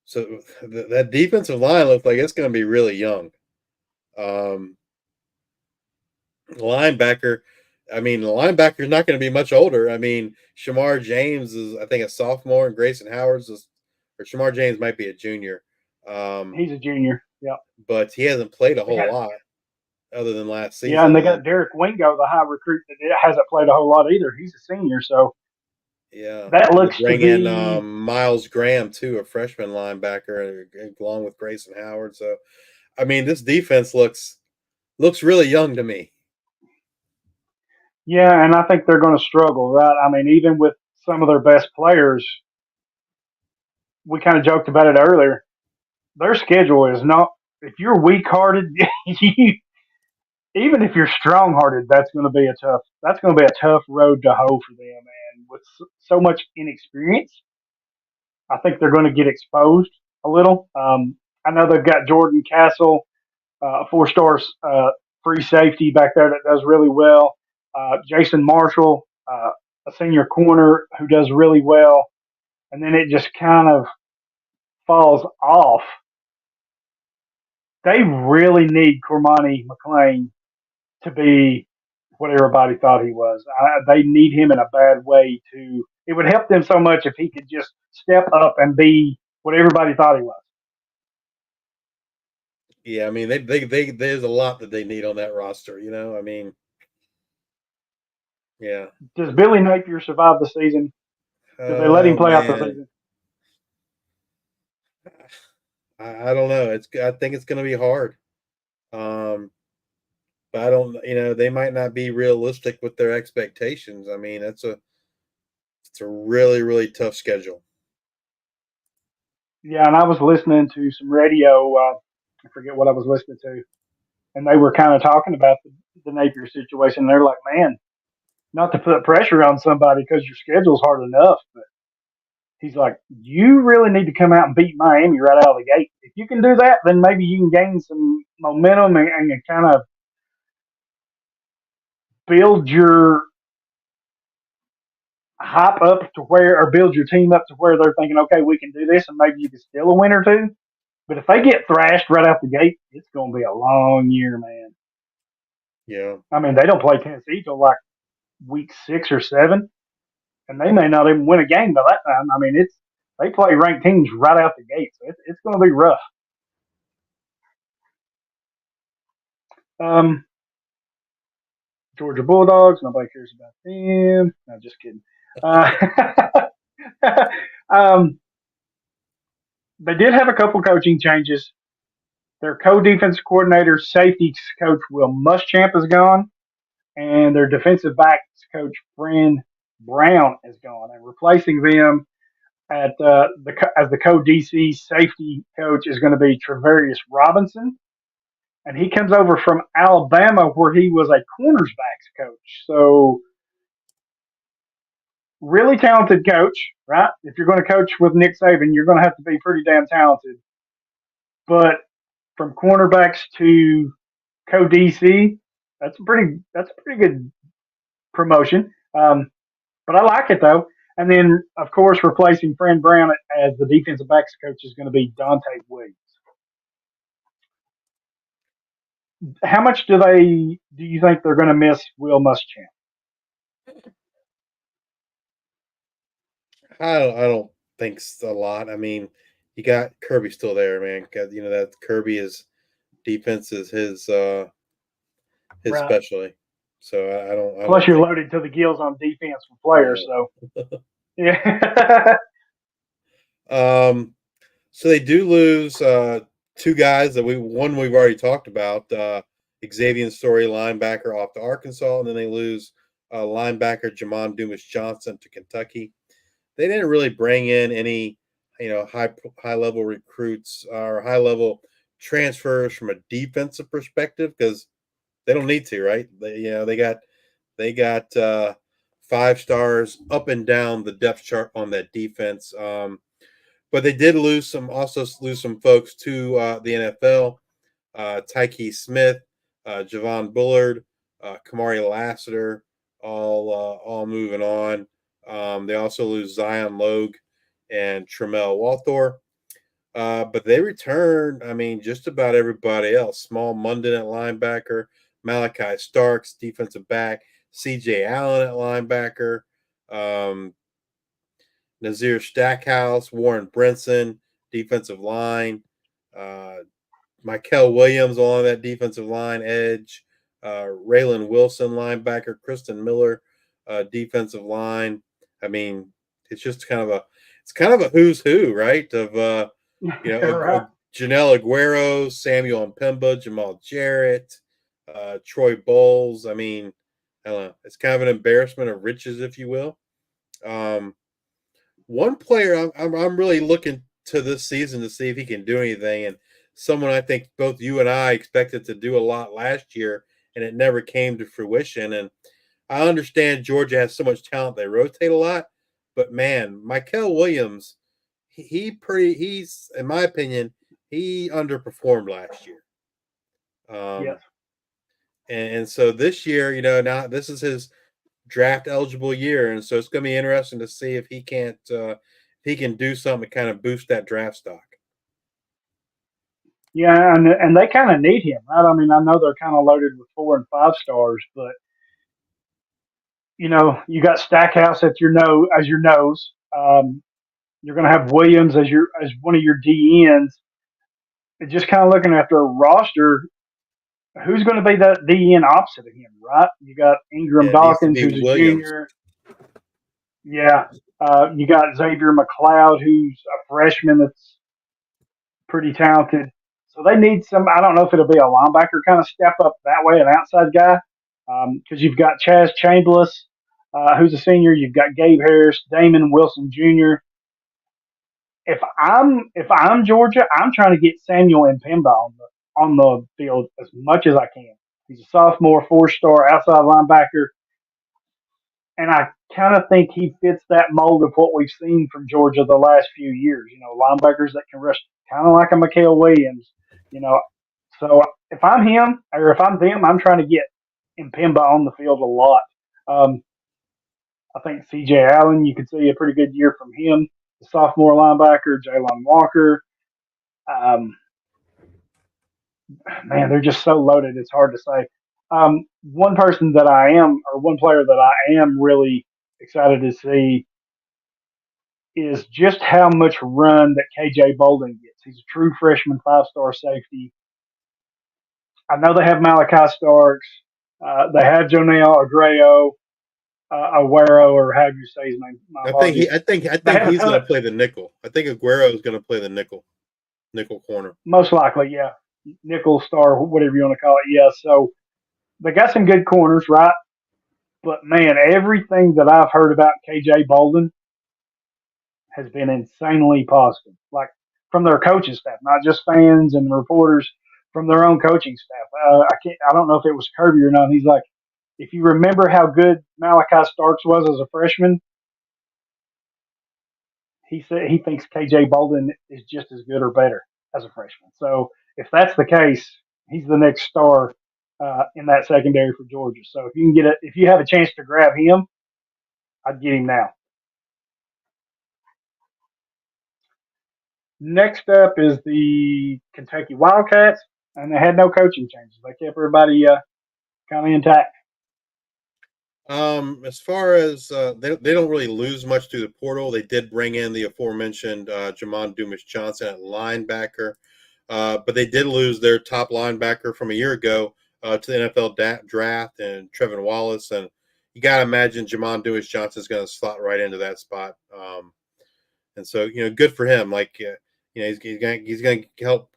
So that defensive line looks like it's going to be really young. Linebacker, I mean, the linebacker's not going to be much older. I mean, Shamar James is, I think, a sophomore, and Grayson Howard's or Shamar James might be a junior. He's a junior. Yeah, but he hasn't played a whole lot other than last season. Yeah, and they got Derek Wingo, the high recruit that hasn't played a whole lot either. He's a senior, so yeah, that looks to bring be in Miles Graham too, a freshman linebacker, along with Grayson Howard. So, I mean, this defense looks really young to me. Yeah, and I think they're going to struggle, right? I mean, even with some of their best players, we kind of joked about it earlier. Their schedule is not. If you're weak-hearted, even if you're strong-hearted, that's going to be a tough. That's going to be a tough road to hoe for them. And with so much inexperience, I think they're going to get exposed a little. I know they've got Jordan Castle, a 4-star free safety back there that does really well. Jason Marshall, a senior corner who does really well. And then it just kind of falls off. They really need Cormani McClain to be what everybody thought he was. They need him in a bad way to. It would help them so much if he could just step up and be what everybody thought he was. Yeah, I mean, they there's a lot that they need on that roster. You know, I mean, yeah. Does Billy Napier survive the season? Do they let him play out the season? I don't know. I think it's going to be hard. But I don't. You know, they might not be realistic with their expectations. I mean, it's a really tough schedule. Yeah, and I was listening to some radio. I forget what I was listening to, and they were kind of talking about the Napier situation. They're like, man, not to put pressure on somebody because your schedule's hard enough, but he's like, you really need to come out and beat Miami right out of the gate. If you can do that, then maybe you can gain some momentum and kind of build your hype up to where, or build your team up to where they're thinking, okay, we can do this, and maybe you can steal a win or two. But if they get thrashed right out the gate, it's going to be a long year, man. Yeah. I mean, they don't play Tennessee till like week 6 or 7, and they may not even win a game by that time. I mean, they play ranked teams right out the gate, so it's going to be rough. Georgia Bulldogs, nobody cares about them. No, just kidding. They did have a couple coaching changes. Their co-defensive coordinator, safety coach Will Muschamp is gone, and their defensive backs coach Bryn Brown is gone. And replacing them as the co-DC safety coach is going to be Travarius Robinson, and he comes over from Alabama where he was a cornerbacks coach. So really talented coach, right? If you're going to coach with Nick Saban, you're going to have to be pretty damn talented. But from cornerbacks to co-DC, that's a pretty good promotion. But I like it though. And then, of course, replacing Fran Brown as the defensive backs coach is going to be Dante Williams. How much do you think they're going to miss Will Muschamp? I don't think a lot. I mean, you got Kirby still there, man. You know that Kirby is defense is his right. specialty. So I don't. Plus, you're loaded to the gills on defense with players. Yeah. So yeah. So they do lose 2 guys that we've already talked about. Xavier Story, linebacker, off to Arkansas, and then they lose linebacker Jamon Dumas Johnson to Kentucky. they didn't really bring in any, high level recruits or high level transfers from a defensive perspective because they don't need to, right? They got 5 stars up and down the depth chart on that defense. But they did lose some folks to the NFL. Tyke Smith, Javon Bullard, Kamari Lassiter, all moving on. They also lose Zion Logue and Tremel Walthor. But they return, just about everybody else. Small Munden at linebacker, Malachi Starks, defensive back, CJ Allen at linebacker, Nazir Stackhouse, Warren Brinson, defensive line, Michael Williams along that defensive line, edge, Raylan Wilson, linebacker, Kristen Miller, defensive line. It's just kind of a who's who, right? Of Right. Janelle Aguero, Samuel Mpemba, Jamal Jarrett, Troy Bowles. I don't know. It's kind of an embarrassment of riches, if you will. One player I'm really looking to this season to see if he can do anything, and someone I think both you and I expected to do a lot last year, and it never came to fruition. And I understand Georgia has so much talent; they rotate a lot. But man, Michael Williams, he's in my opinion, he underperformed last year. Yes. And so this year, now this is his draft eligible year, and so it's going to be interesting to see if he can do something to kind of boost that draft stock. Yeah, and they kind of need him, right? I know they're kind of loaded with 4 and 5 stars, but you got Stackhouse as your nose. You're going to have Williams as one of your DNs. And just kind of looking at their roster, who's going to be that DN opposite of him, right? You got Ingram It needs to Dawkins, be who's a Williams. junior. Yeah. You got Xavier McLeod, who's a freshman that's pretty talented. So they need I don't know if it'll be a linebacker kind of step up that way, an outside guy. Because you've got Chaz Chambliss, who's a senior. You've got Gabe Harris, Damon Wilson Jr. If I'm Georgia, I'm trying to get Samuel Mpemba on the field as much as I can. He's a sophomore, 4-star outside linebacker, and I kind of think he fits that mold of what we've seen from Georgia the last few years. Linebackers that can rush, kind of like a Mikael Williams. So if I'm him or if I'm them, I'm trying to get Mpemba on the field a lot. I think CJ Allen, you could see a pretty good year from him. The sophomore linebacker, Jalen Walker. Man, they're just so loaded. It's hard to say. One player that I am really excited to see is just how much run that KJ Bolden gets. He's a true freshman 5-star safety. I know they have Malachi Starks. They have Jonelle Aguero, or how do you say his name? I think he's going to play the nickel. I think Aguero is going to play the nickel corner. Most likely, yeah. Nickel star, whatever you want to call it. Yeah, so they got some good corners, right? But man, everything that I've heard about KJ Bolden has been insanely positive. Like from their coaching staff, not just fans and reporters, from their own coaching staff. I don't know if it was Kirby or not. He's like, if you remember how good Malachi Starks was as a freshman, he said he thinks KJ Bolden is just as good or better as a freshman. So if that's the case, he's the next star in that secondary for Georgia. So if you have a chance to grab him, I'd get him now. Next up is the Kentucky Wildcats, and they had no coaching changes. They kept everybody kind of intact. As far as they don't really lose much through the portal. They did bring in the aforementioned Jamon Dumas Johnson at linebacker, but they did lose their top linebacker from a year ago to the NFL draft and Trevin Wallace. And you got to imagine Jamon Dumas Johnson is going to slot right into that spot. And so, good for him. He's going to help,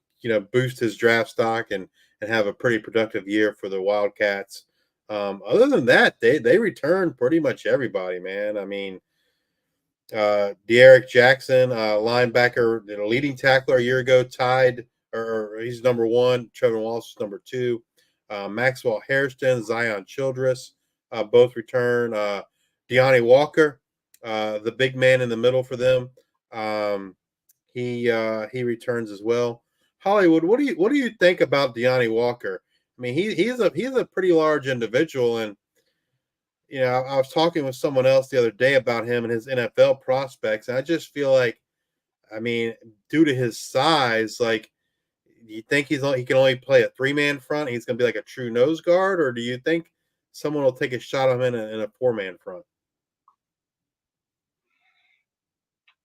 boost his draft stock and have a pretty productive year for the Wildcats. Other than that, they return pretty much everybody, man. De'Aaron Jackson, linebacker, the leading tackler a year ago, tied, or he's number one. Trevor Wallace is number two. Maxwell Hairston, Zion Childress, both return. Deonte Walker, the big man in the middle for them, he returns as well. Hollywood, what do you think about Deonte Walker? I mean, he's a pretty large individual, and I was talking with someone else the other day about him and his NFL prospects, and I just feel like, I mean, due to his size, like, do you think he can only play a 3-man front? He's going to be like a true nose guard, or do you think someone will take a shot on him in a 4-man front?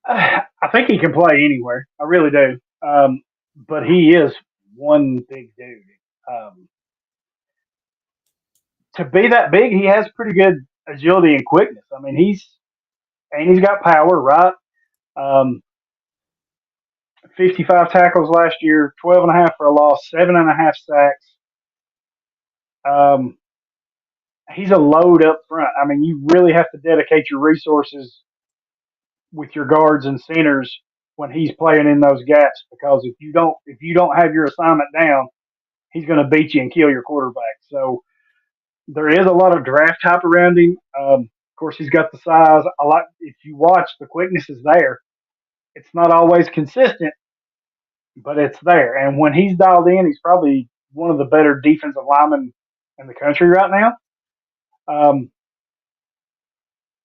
I think he can play anywhere. I really do. But he is one big dude. To be that big, he has pretty good agility and quickness. I mean, he's got power, right? 55 tackles last year, 12 and a half for a loss, 7.5 sacks. He's a load up front. I mean, you really have to dedicate your resources with your guards and centers when he's playing in those gaps, because if you don't have your assignment down, he's going to beat you and kill your quarterback. So there is a lot of draft hype around him. Of course, he's got the size. If you watch, the quickness is there. It's not always consistent, but it's there. And when he's dialed in, he's probably one of the better defensive linemen in the country right now.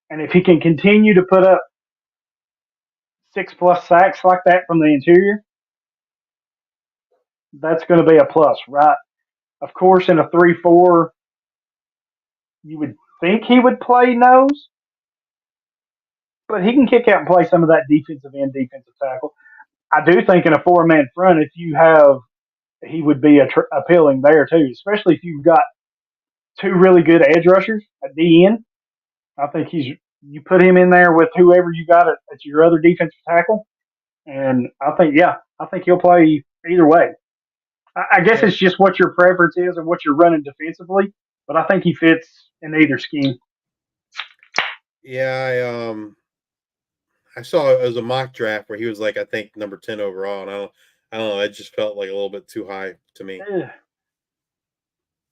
And if he can continue to put up 6+ sacks like that from the interior, that's going to be a plus, right? Of course, in a 3-4, you would think he would play nose, but he can kick out and play some of that defensive end, defensive tackle. I do think in a 4-man front, he would be appealing there too, especially if you've got two really good edge rushers at DN. I think you put him in there with whoever you got at your other defensive tackle, and I think he'll play either way. I guess it's just what your preference is and what you're running defensively, but I think he fits in either scheme. Yeah, I saw it was a mock draft where he was like, I think number 10 overall, and I don't know, it just felt like a little bit too high to me.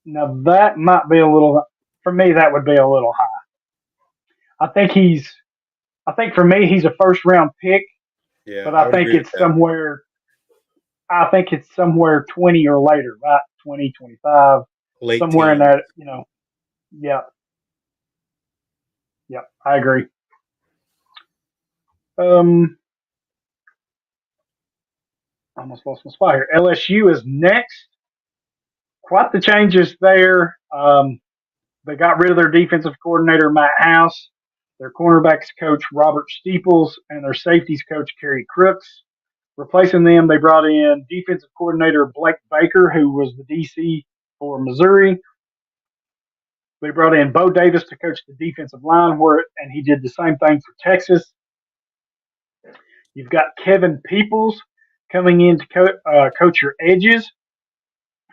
Now that might be for me, that would be a little high. I think for me, he's a first round pick, but I think it's somewhere 20 or later, right? 20, 25, late somewhere teen. in that, yeah. Yeah, I agree. Almost lost my spot here. LSU is next. Quite the changes there. They got rid of their defensive coordinator, Matt House, their cornerbacks coach, Robert Steeples, and their safeties coach, Kerry Crooks. Replacing them, they brought in defensive coordinator Blake Baker, who was the DC for Missouri. They brought in Bo Davis to coach the defensive line, and he did the same thing for Texas. You've got Kevin Peoples coming in to coach your edges.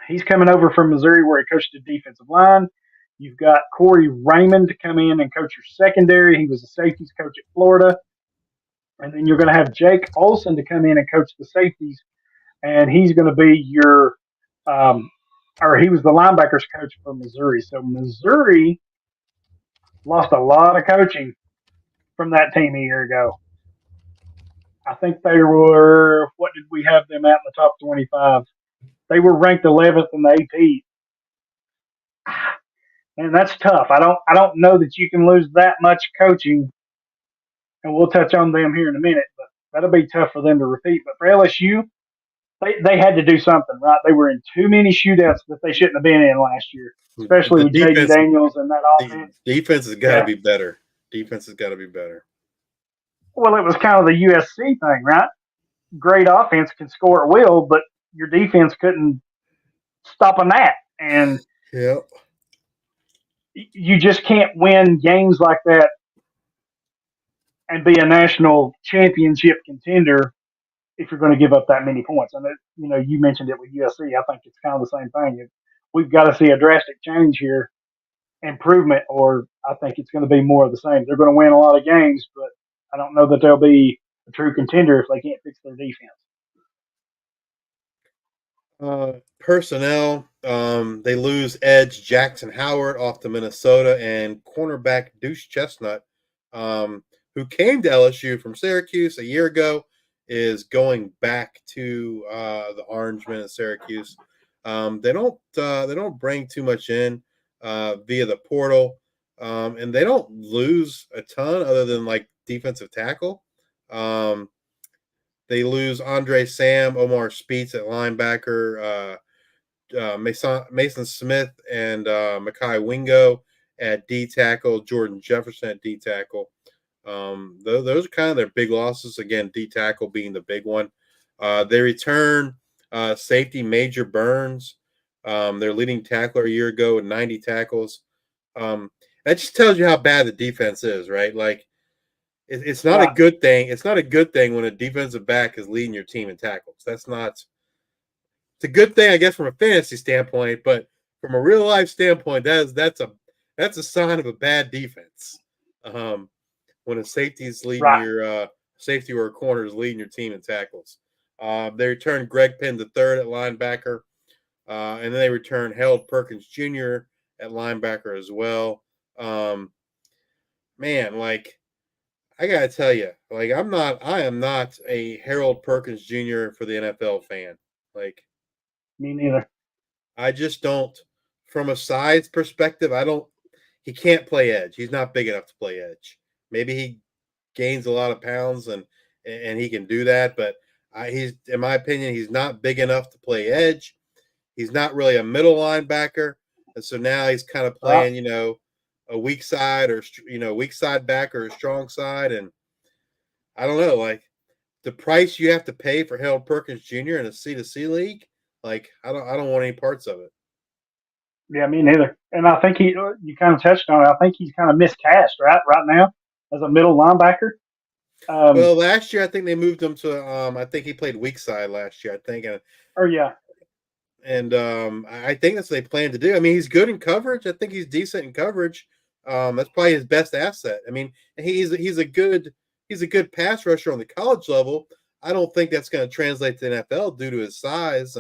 He's coming over from Missouri, where he coached the defensive line. You've got Corey Raymond to come in and coach your secondary. He was a safeties coach at Florida. And then you're going to have Jake Olson to come in and coach the safeties. And he's going to be he was the linebackers coach for Missouri. So Missouri lost a lot of coaching from that team a year ago. I think they were, what did we have them at in the top 25? They were ranked 11th in the AP. And that's tough. I don't know that you can lose that much coaching, and we'll touch on them here in a minute, but that'll be tough for them to repeat. But for LSU, they had to do something, right? They were in too many shootouts that they shouldn't have been in last year, especially with J.D. Daniels and that offense. Defense has got to be better. Defense has got to be better. Well, it was kind of the USC thing, right? Great offense can score at will, but your defense couldn't stop a gnat. And you just can't win games like that and be a national championship contender if you're going to give up that many points. And you mentioned it with USC. I think it's kind of the same thing. We've got to see a drastic change here, improvement, or I think it's going to be more of the same. They're going to win a lot of games, but I don't know that they'll be a true contender if they can't fix their defense. Personnel, they lose edge Jackson Howard off to Minnesota and cornerback Deuce Chestnut, who came to LSU from Syracuse a year ago, is going back to the Orangemen in Syracuse. They don't bring too much in via the portal, and they don't lose a ton other than like defensive tackle. They lose Andre Sam, Omar Speets at linebacker, Mason Smith and Makai Wingo at D tackle, Jordan Jefferson at D tackle. Those are kind of their big losses. Again, D tackle being the big one. They return safety Major Burns, their leading tackler a year ago with 90 tackles. That just tells you how bad the defense is, right? Like, it's not a good thing. It's not a good thing when a defensive back is leading your team in tackles. It's a good thing, I guess, from a fantasy standpoint, but from a real life standpoint, that's a sign of a bad defense. When a safety is leading your safety or a corner is leading your team in tackles. They return Greg Penn III at linebacker, and then they return Harold Perkins Jr. at linebacker as well. Man, like, I gotta tell you, like, I am not a Harold Perkins Jr. for the NFL fan. Like, me neither. I just don't. From a size perspective, he can't play edge. He's not big enough to play edge. Maybe he gains a lot of pounds and he can do that, but he's, in my opinion, he's not big enough to play edge. He's not really a middle linebacker, and so now he's kind of playing, a weak side or weak side back or a strong side, and I don't know, like, the price you have to pay for Harold Perkins Jr. in a C2C league, like, I don't want any parts of it. Yeah, me neither. And I think you kind of touched on it. I think he's kind of miscast right now as a middle linebacker. Well, last year I think they moved him to I think he played weak side last year, I think. And I think that's what they plan to do. I mean, he's good in coverage. I think he's decent in coverage. That's probably his best asset. I mean, he's a good pass rusher on the college level. I don't think that's going to translate to the NFL due to his size.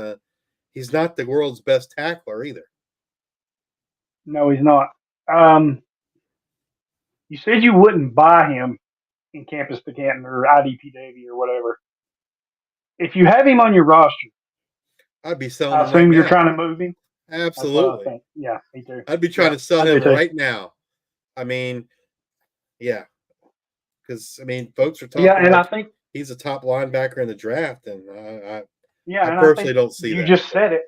He's not the world's best tackler either. No, he's not. You said you wouldn't buy him in Campus to Canton or IDP Devy or whatever. If you have him on your roster, I'd be selling him. I assume you're trying to move him. Absolutely. Yeah, me too. I'd be trying to sell him right now. I mean, yeah, because I mean, folks are talking. Yeah, and I think he's a top linebacker in the draft, and I and personally don't see you that. You just said it,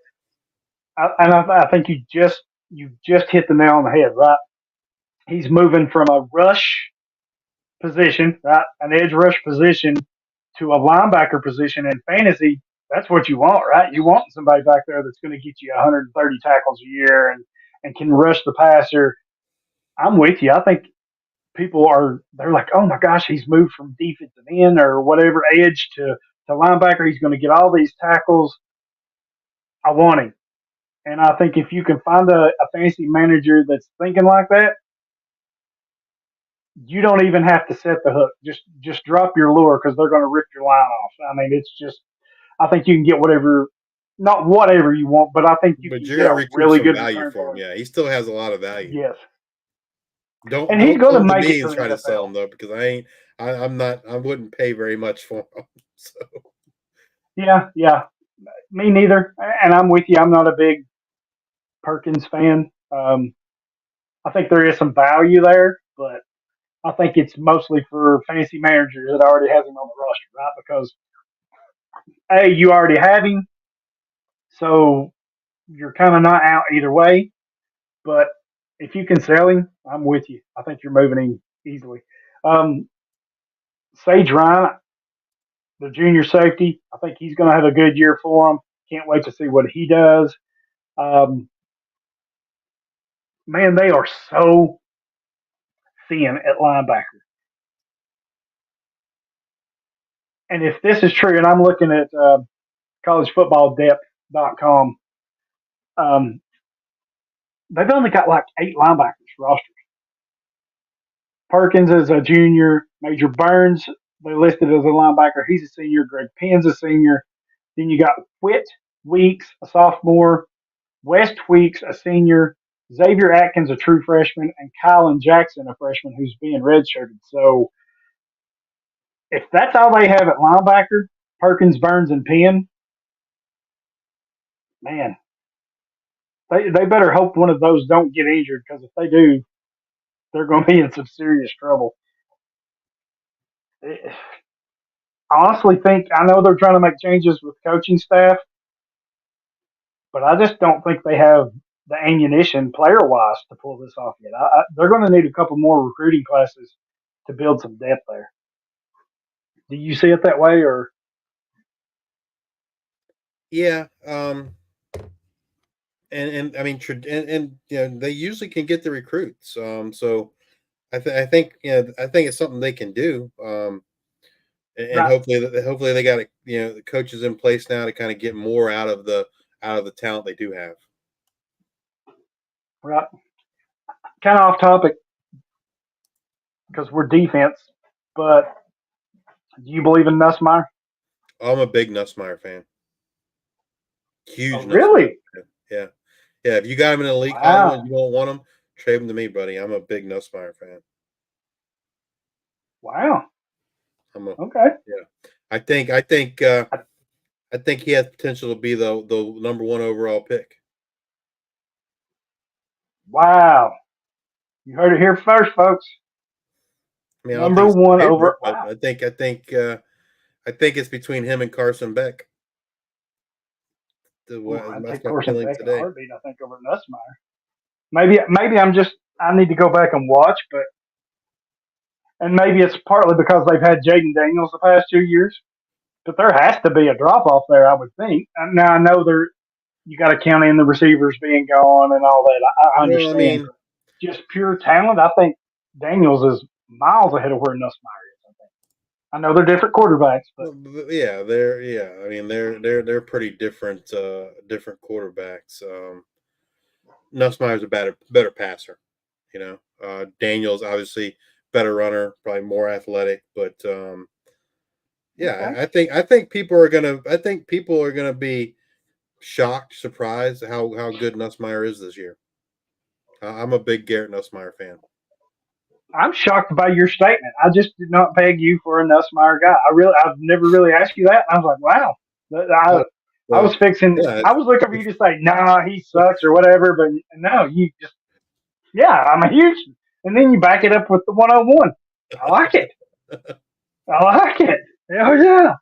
I think you just hit the nail on the head, right? He's moving from a rush position, right, an edge rush position, to a linebacker position in fantasy. That's what you want, right? You want somebody back there that's going to get you 130 tackles a year and can rush the passer. I'm with you. I think they're like, oh my gosh, he's moved from defensive end or whatever edge to linebacker. He's going to get all these tackles. I want him. And I think if you can find a fantasy manager that's thinking like that, you don't even have to set the hook. Just drop your lure because they're going to rip your line off. I mean, it's just, I think you can get not whatever you want, but I think you can get a really good value for him. Yeah, he still has a lot of value. Yes. And he's going to make it and try to sell him though, because I wouldn't pay very much for him. So. Yeah, me neither. And I'm with you. I'm not a big Perkins fan. I think there is some value there, but I think it's mostly for fantasy managers that already has him on the roster, right? Because you already have him, so you're kind of not out either way. But if you can sell him, I'm with you. I think you're moving him easily. Sage Ryan, the junior safety, I think he's going to have a good year for him. Can't wait to see what he does. Man, they are so thin at linebacker. And if this is true, and I'm looking at collegefootballdepth.com, they've only got like 8 linebackers rostered. Perkins is a junior. Major Burns, they listed as a linebacker. He's a senior. Greg Penn's a senior. Then you got Whit Weeks, a sophomore. West Weeks, a senior. Xavier Atkins, a true freshman. And Kylan Jackson, a freshman who's being redshirted. So if that's all they have at linebacker, Perkins, Burns, and Penn, man, they better hope one of those don't get injured because if they do, they're going to be in some serious trouble. I honestly think I know they're trying to make changes with coaching staff, but I just don't think they have the ammunition player wise to pull this off yet. They're going to need a couple more recruiting classes to build some depth there. Do you see it that way, or? Yeah. And I mean, and you know, they usually can get the recruits. So I think I think it's something they can do. And Right. hopefully they got the coaches in place now to kind of get more out of the talent they do have. Right. Kind of off topic because we're defense, but do you believe in Nussmeier? I'm a big Nussmeier fan. Huge Oh, Nussmeier really? fan. Yeah. Yeah. If you got him in a league, Wow. you don't want him, trade him to me, buddy. I'm a big Nussmeier fan. Wow. Okay. Yeah. I think he has potential to be the number 1 overall pick. Wow. You heard it here first, folks. I mean, Number 1 over. Wow. I think it's between him and Carson Beck. I'd That's take my Carson feeling Beck in a today. heartbeat. I think over Nussmeier. Maybe I need to go back and watch, and maybe it's partly because they've had Jaden Daniels the past 2 years. But there has to be a drop off there, I would think. Now I know you got to count in the receivers being gone and all that. I understand. Well, I mean, just pure talent, I think Daniels is miles ahead of where Nussmeier is. I know they're different quarterbacks, but I mean, they're pretty different quarterbacks. Nussmeier's a better passer. Daniels obviously better runner, probably more athletic, but yeah, okay. I think people are gonna be shocked, surprised how good Nussmeier is this year. I'm a big Garrett Nussmeier fan. I'm shocked by your statement. I just did not peg you for a Nussmeier guy. I've never really asked you that. I was like, wow. I was fixing. Yeah, I was looking for you to say, nah, he sucks or whatever, but no, you just, yeah, I'm a huge. And then you back it up with the 101. I like it. I like it. Oh yeah.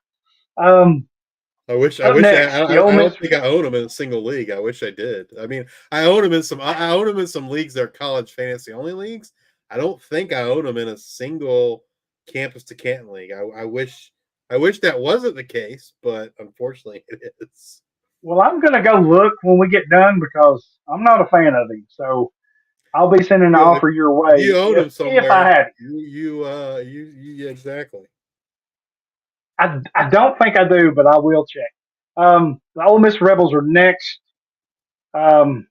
I wish next, I don't think I own him in a single league. I wish I did. I mean, I own him in some leagues that are college fantasy only leagues. I don't think I own him in a single campus to Canton league. I wish that wasn't the case, but unfortunately it is. Well, I'm gonna go look when we get done because I'm not a fan of him. So I'll be sending an offer your way if you own him somewhere. If I have it. Yeah, exactly. I don't think I do, but I will check. The Ole Miss Rebels are next. Mr.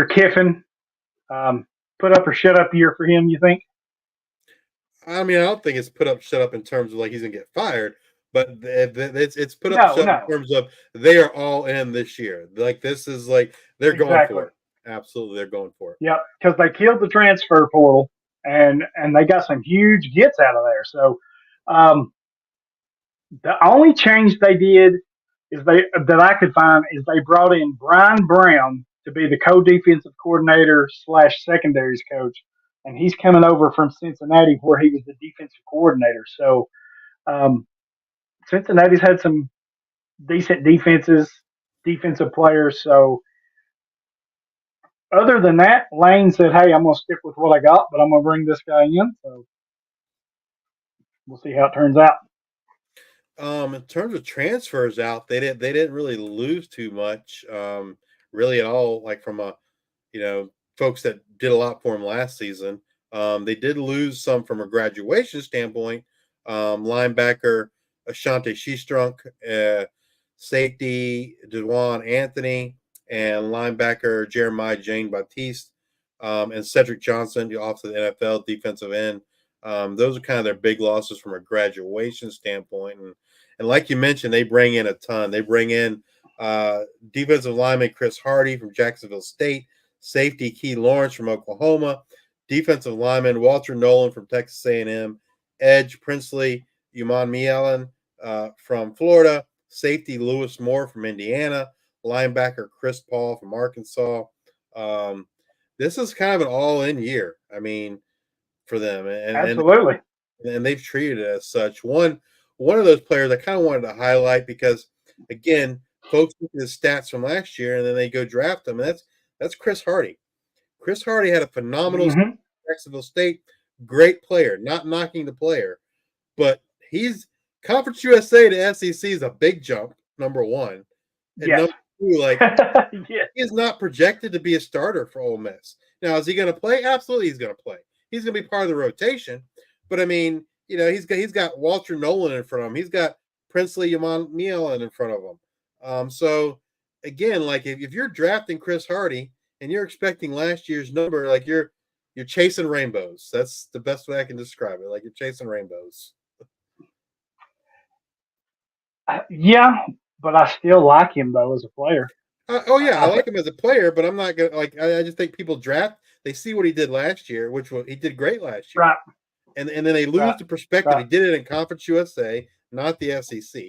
Kiffin, put up or shut up year for him, you think? I mean, I don't think it's put up, shut up in terms of like he's gonna get fired, but it's put up, shut up in terms of they are all in this year. Like this is like they're going for it. Absolutely, they're going for it. Yep, because they killed the transfer portal and they got some huge gets out of there. So the only change they did is that I could find is they brought in Brian Brown to be the co-defensive coordinator / secondaries coach, and he's coming over from Cincinnati where he was the defensive coordinator. So Cincinnati's had some decent defensive players. So other than that, Lane said, "Hey, I'm going to stick with what I got, but I'm going to bring this guy in." So we'll see how it turns out. In terms of transfers out, they didn't really lose too much, really at all. Like from folks that did a lot for him last season. They did lose some from a graduation standpoint. Linebacker Ashante Sheestrunk, safety DeJuan Anthony, and linebacker Jeremiah Jane Baptiste. and Cedric Johnson, off to the NFL defensive end. Those are kind of their big losses from a graduation standpoint. And like you mentioned, they bring in a ton. They bring in defensive lineman Chris Hardy from Jacksonville State, safety Key Lawrence from Oklahoma, defensive lineman Walter Nolan from Texas A&M, edge Princely Umanmielen from Florida, safety Lewis Moore from Indiana, linebacker Chris Paul from Arkansas. This is kind of an all-in year, I mean, for them. Absolutely. And they've treated it as such. One of those players I kind of wanted to highlight because, again, folks look at his stats from last year and then they go draft him, and that's Chris Hardy. Chris Hardy had a phenomenal Jacksonville State, great player, not knocking the player, but he's Conference USA to SEC is a big jump, number one. And yes. number two, like yes. he is not projected to be a starter for Ole Miss. Now, is he going to play? Absolutely, he's going to play. He's going to be part of the rotation. But I mean, you know, he's got Walter Nolan in front of him. He's got Princely Umanmielen in front of him. So again, like if you're drafting Chris Hardy and you're expecting last year's number, like you're chasing rainbows. That's the best way I can describe it. Like you're chasing rainbows. Yeah, but I still like him though as a player. I like him as a player, but I'm not gonna like. I just think people draft. They see what he did last year, he did great last year, right? And then they lose the perspective. He did it in Conference USA, not the SEC.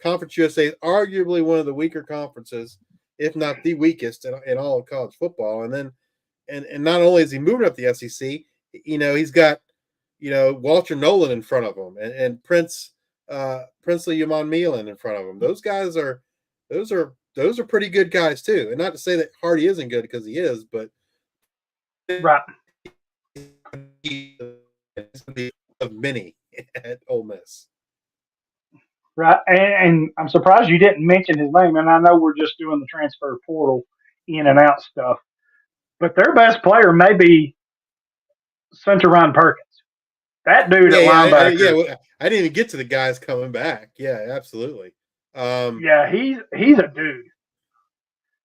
Conference USA is arguably one of the weaker conferences, if not the weakest in all of college football. And then, and not only is he moving up the SEC, you know, he's got, you know, Walter Nolan in front of him and Princely Umanmielen in front of him. Those guys are pretty good guys too. And not to say that Hardy isn't good because he is, but right. Of many at Ole Miss. Right, and I'm surprised you didn't mention his name. And I know we're just doing the transfer portal in and out stuff, but their best player may be Center Ryan Perkins. That dude at linebacker. I didn't even get to the guys coming back. Yeah, absolutely. He's a dude.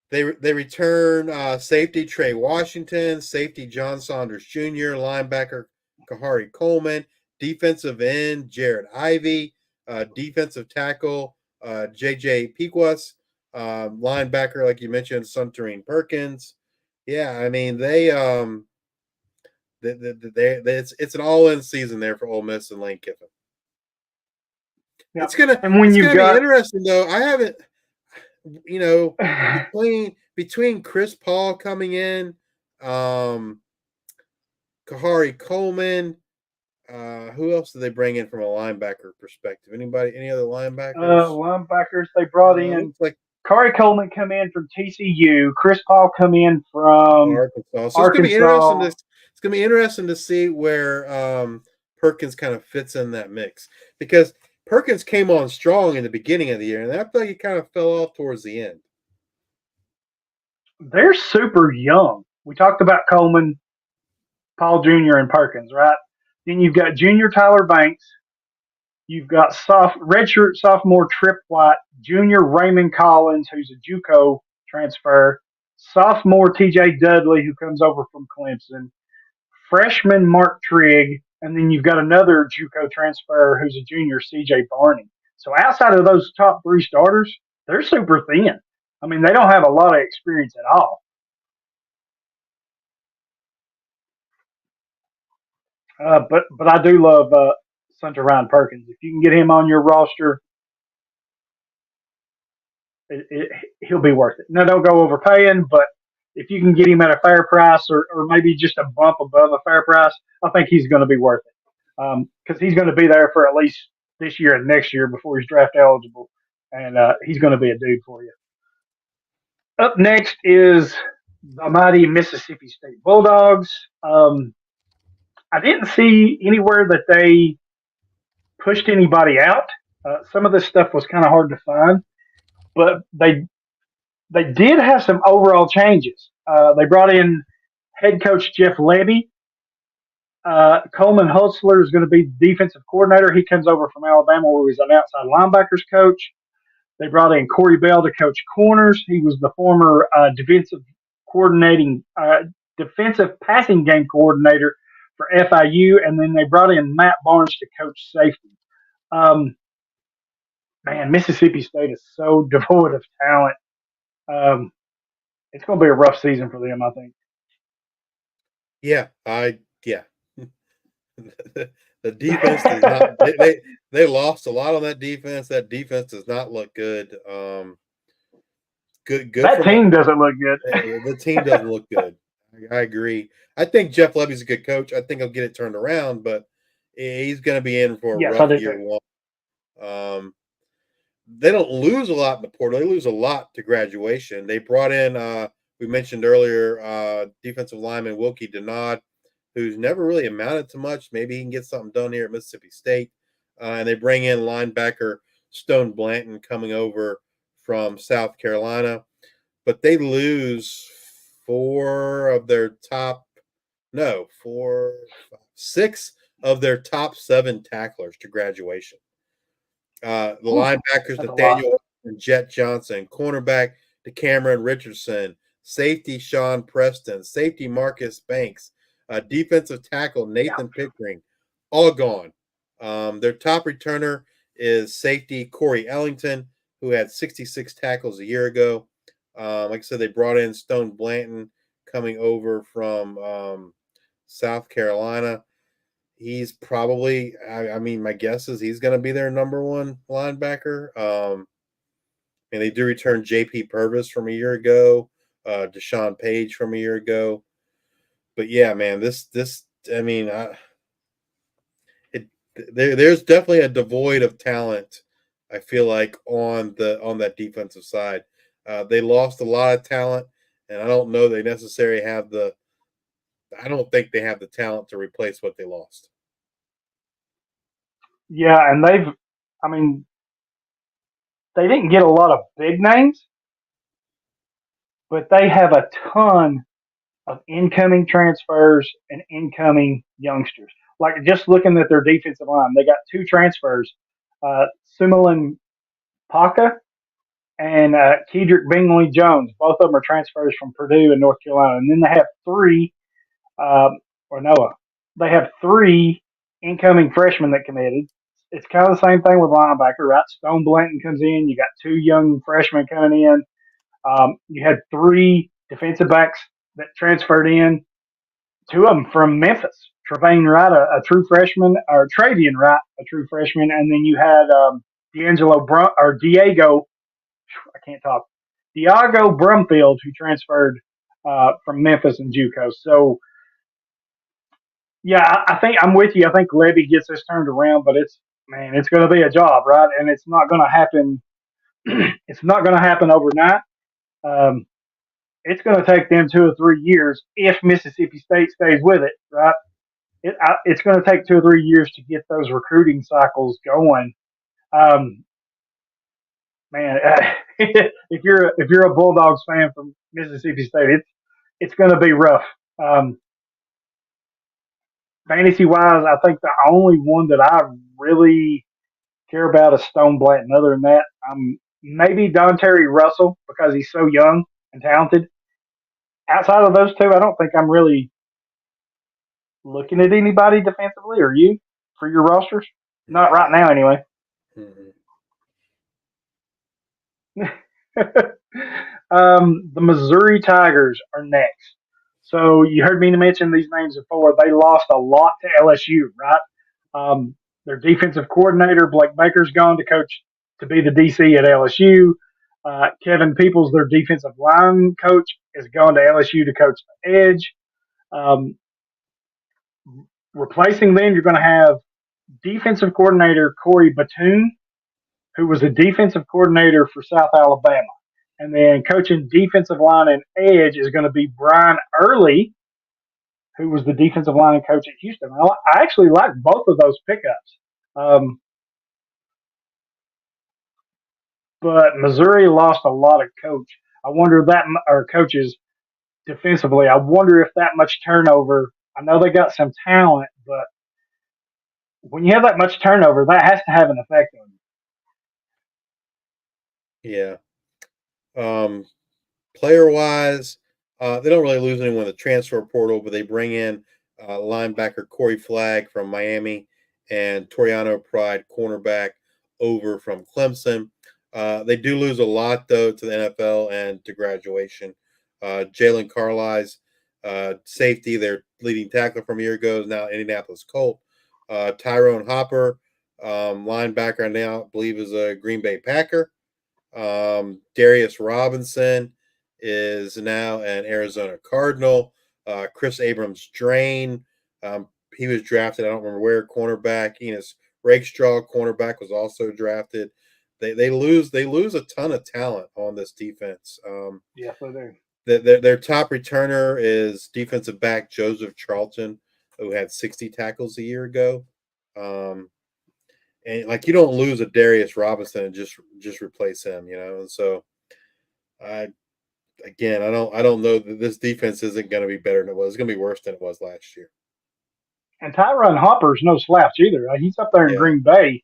They return safety Trey Washington, safety John Saunders Jr., linebacker Kahari Coleman, defensive end Jared Ivey, defensive tackle JJ Pequas, linebacker like you mentioned Suntarine Perkins. Yeah, I mean it's an all-in season there for Ole Miss and Lane Kiffin. Yep. It's gonna be interesting though. I haven't, you know, between Chris Paul coming in, Kahari Coleman. Who else did they bring in from a linebacker perspective? Any other linebackers? Linebackers they brought in. Like Kahari Coleman come in from TCU. Chris Paul come in from Arkansas. So it's gonna be interesting to see where Perkins kind of fits in that mix, because Perkins came on strong in the beginning of the year, and I feel like he kind of fell off towards the end. They're super young. We talked about Coleman, Paul Jr., and Perkins, right? Then you've got junior Tyler Banks. You've got redshirt sophomore Trip White, junior Raymond Collins, who's a JUCO transfer, sophomore TJ Dudley, who comes over from Clemson, freshman Mark Trigg, and then you've got another JUCO transfer who's a junior CJ Barney. So outside of those top three starters, they're super thin. I mean, they don't have a lot of experience at all. But I do love Center Ryan Perkins. If you can get him on your roster, he'll be worth it. Now, don't go overpaying, but if you can get him at a fair price or maybe just a bump above a fair price, I think he's going to be worth it. Because he's going to be there for at least this year and next year before he's draft eligible. And he's going to be a dude for you. Up next is the mighty Mississippi State Bulldogs. I didn't see anywhere that they pushed anybody out. Some of this stuff was kind of hard to find, but they did have some overall changes. They brought in head coach Jeff Levy. Coleman Hutzler is going to be defensive coordinator. He comes over from Alabama, where he was an outside linebackers coach. They brought in Corey Bell to coach corners. He was the former defensive defensive passing game coordinator for FIU, and then they brought in Matt Barnes to coach safety. Um, man, Mississippi State is so devoid of talent. Um, it's going to be a rough season for them, I think. Yeah. The defense does not. They lost a lot on that defense. That defense does not look good. Good. That team doesn't look good. The team doesn't look good. I agree. I think Jeff Levy's a good coach. I think he'll get it turned around, but he's going to be in for a rough year one. They don't lose a lot in the portal. They lose a lot to graduation. They brought in, we mentioned earlier, defensive lineman Wilkie Denard, who's never really amounted to much. Maybe he can get something done here at Mississippi State. And they bring in linebacker Stone Blanton coming over from South Carolina. But they lose six of their top 7 tacklers to graduation. The linebackers, Nathaniel and Jet Johnson, cornerback DeCameron Richardson, safety Sean Preston, safety Marcus Banks, defensive tackle Nathan Pickering, all gone. Their top returner is safety Corey Ellington, who had 66 tackles a year ago. Like I said, they brought in Stone Blanton coming over from South Carolina. He's probably, my guess is he's going to be their number 1 linebacker. And they do return J.P. Purvis from a year ago, Deshaun Page from a year ago. But yeah, man, there's definitely a devoid of talent, I feel like, on that defensive side. They lost a lot of talent, and I don't know they necessarily have I don't think they have the talent to replace what they lost. Yeah, and they didn't get a lot of big names, but they have a ton of incoming transfers and incoming youngsters. Like just looking at their defensive line, they got 2 transfers, Sumilin Paka and Kedrick Bingley Jones. Both of them are transfers from Purdue and North Carolina. And then they have 3, they have 3 incoming freshmen that committed. It's kind of the same thing with linebacker, right? Stone Blanton comes in. You got 2 young freshmen coming in. You had 3 defensive backs that transferred in. 2 of them from Memphis. Travain Wright, a true freshman, or Travian Wright, a true freshman, and then you had Diego. I can't talk. Diago Brumfield, who transferred from Memphis and JUCO. So, yeah, I think I'm with you. I think Levy gets this turned around, but it's going to be a job, right? And it's not going to happen. It's not going to happen overnight. It's going to take them 2 or 3 years if Mississippi State stays with it, right? It's going to take 2 or 3 years to get those recruiting cycles going. If you're a Bulldogs fan from Mississippi State, it's going to be rough. Fantasy wise, I think the only one that I really care about is Stone Blanton. Other than that, maybe Don Terry Russell because he's so young and talented. Outside of those 2, I don't think I'm really looking at anybody defensively. Are you for your rosters? Not right now, anyway. The Missouri Tigers are next. So you heard me mention these names before. They lost a lot to LSU, right? Their defensive coordinator, Blake Baker's gone to be the DC at LSU. Kevin Peoples, their defensive line coach, is gone to LSU to coach the edge. Replacing them, you're going to have defensive coordinator Corey Batoon, who was a defensive coordinator for South Alabama. And then coaching defensive line and edge is going to be Brian Early, who was the defensive line coach at Houston. I actually like both of those pickups. But Missouri lost a lot of coaches defensively. I wonder if that much turnover. I know they got some talent, but when you have that much turnover, that has to have an effect on you. Yeah. Player wise, They don't really lose anyone in the transfer portal, but they bring in linebacker Corey Flagg from Miami and Toriano Pride, cornerback, over from Clemson. They do lose a lot, though, to the NFL and to graduation. Jalen Carlisle, safety, their leading tackler from a year ago, is now Indianapolis Colt. Tyrone Hopper, linebacker, I now believe is a Green Bay Packer. Darius Robinson is now an Arizona Cardinal. Chris Abrams Drain, he was drafted, I don't remember where, cornerback. Enos Rakestraw, cornerback, was also drafted. They lose a ton of talent on this defense. Yes, they do. Their top returner is defensive back Joseph Charlton, who had 60 tackles a year ago. And like, you don't lose a Darius Robinson and just replace him, And so, I don't know that this defense isn't going to be better than it was. It's going to be worse than it was last year. And Tyrone Hopper's no slouch either. He's up there in Green Bay.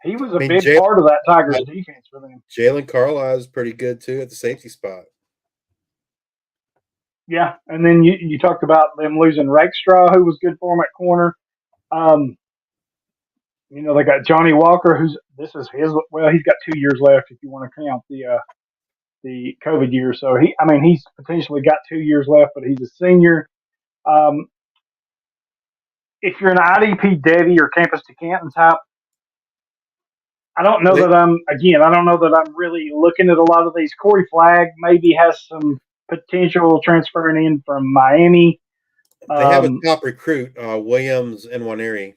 He was a big part of that Tigers defense for them. Jalen Carlisle is pretty good too at the safety spot. Yeah, and then you talked about them losing Rakestraw, who was good for them at corner. They got Johnny Walker, he's got 2 years left if you want to count the COVID year. So he's potentially got 2 years left, but he's a senior. If you're an IDP Devy or Campus to Canton type, I don't know that I'm really looking at a lot of these. Corey Flagg maybe has some potential transferring in from Miami. They have a top recruit, Williams Nwaneri.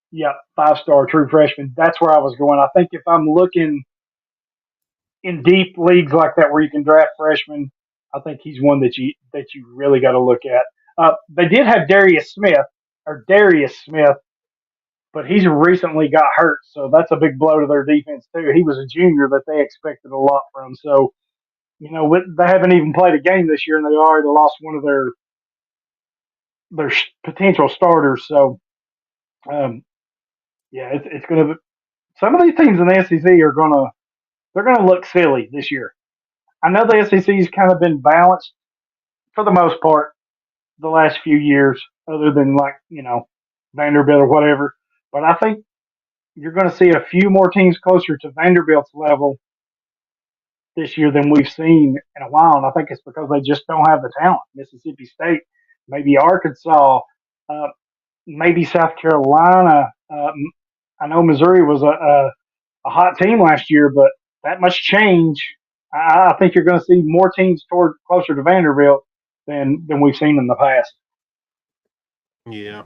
Yeah, 5-star true freshman. That's where I was going. I think if I'm looking in deep leagues like that where you can draft freshmen, I think he's one that you really got to look at. They did have Darius Smith, but he's recently got hurt, so that's a big blow to their defense too. He was a junior that they expected a lot from. So, they haven't even played a game this year, and they already lost one of their potential starters. So, it's going to. Some of these teams in the SEC they're going to look silly this year. I know the SEC's kind of been balanced for the most part the last few years, other than Vanderbilt or whatever. But I think you're going to see a few more teams closer to Vanderbilt's level this year than we've seen in a while. And I think it's because they just don't have the talent. Mississippi State, maybe Arkansas, maybe South Carolina. I know Missouri was a hot team last year, but that much change. I think you're going to see more teams closer to Vanderbilt than we've seen in the past. Yeah.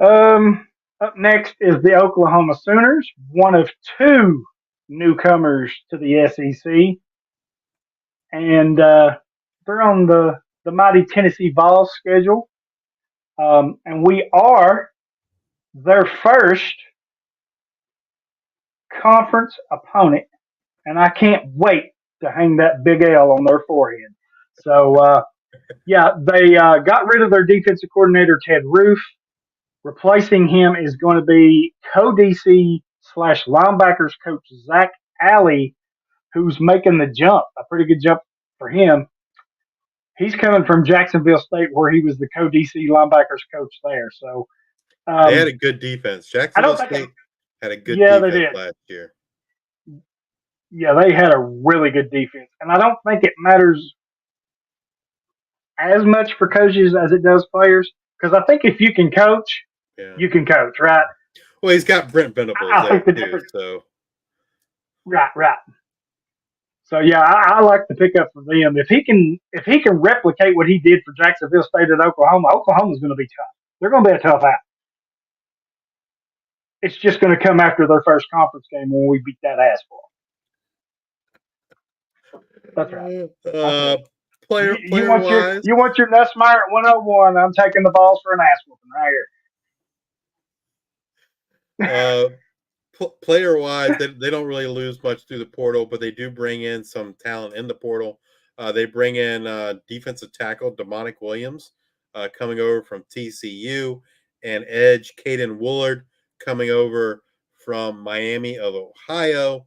Up next is the Oklahoma Sooners, one of two newcomers to the SEC, and they're on the mighty Tennessee Vols schedule, and we are their first conference opponent, and I can't wait to hang that big L on their forehead. So, they got rid of their defensive coordinator, Ted Roof. Replacing him is going to be co-DC / linebackers coach Zach Alley, who's making the jump, a pretty good jump for him. He's coming from Jacksonville State, where he was the co-DC linebackers coach there. So they had a good defense. Jacksonville State had a good defense last year. Yeah, they had a really good defense. And I don't think it matters as much for coaches as it does players, because I think if you can coach, you can coach, right? Well, he's got Brent Venables there too. So. Right. So I like the pickup for them. If he can replicate what he did for Jacksonville State at Oklahoma, Oklahoma's going to be tough. They're going to be a tough out. It's just going to come after their first conference game when we beat that ass for them. That's right. You want your Nussmeyer at 101? I'm taking the balls for an ass whooping right here. Player-wise, they don't really lose much through the portal, but they do bring in some talent in the portal. They bring in defensive tackle Demonic Williams coming over from TCU, and edge Caden Woolard coming over from Miami of Ohio.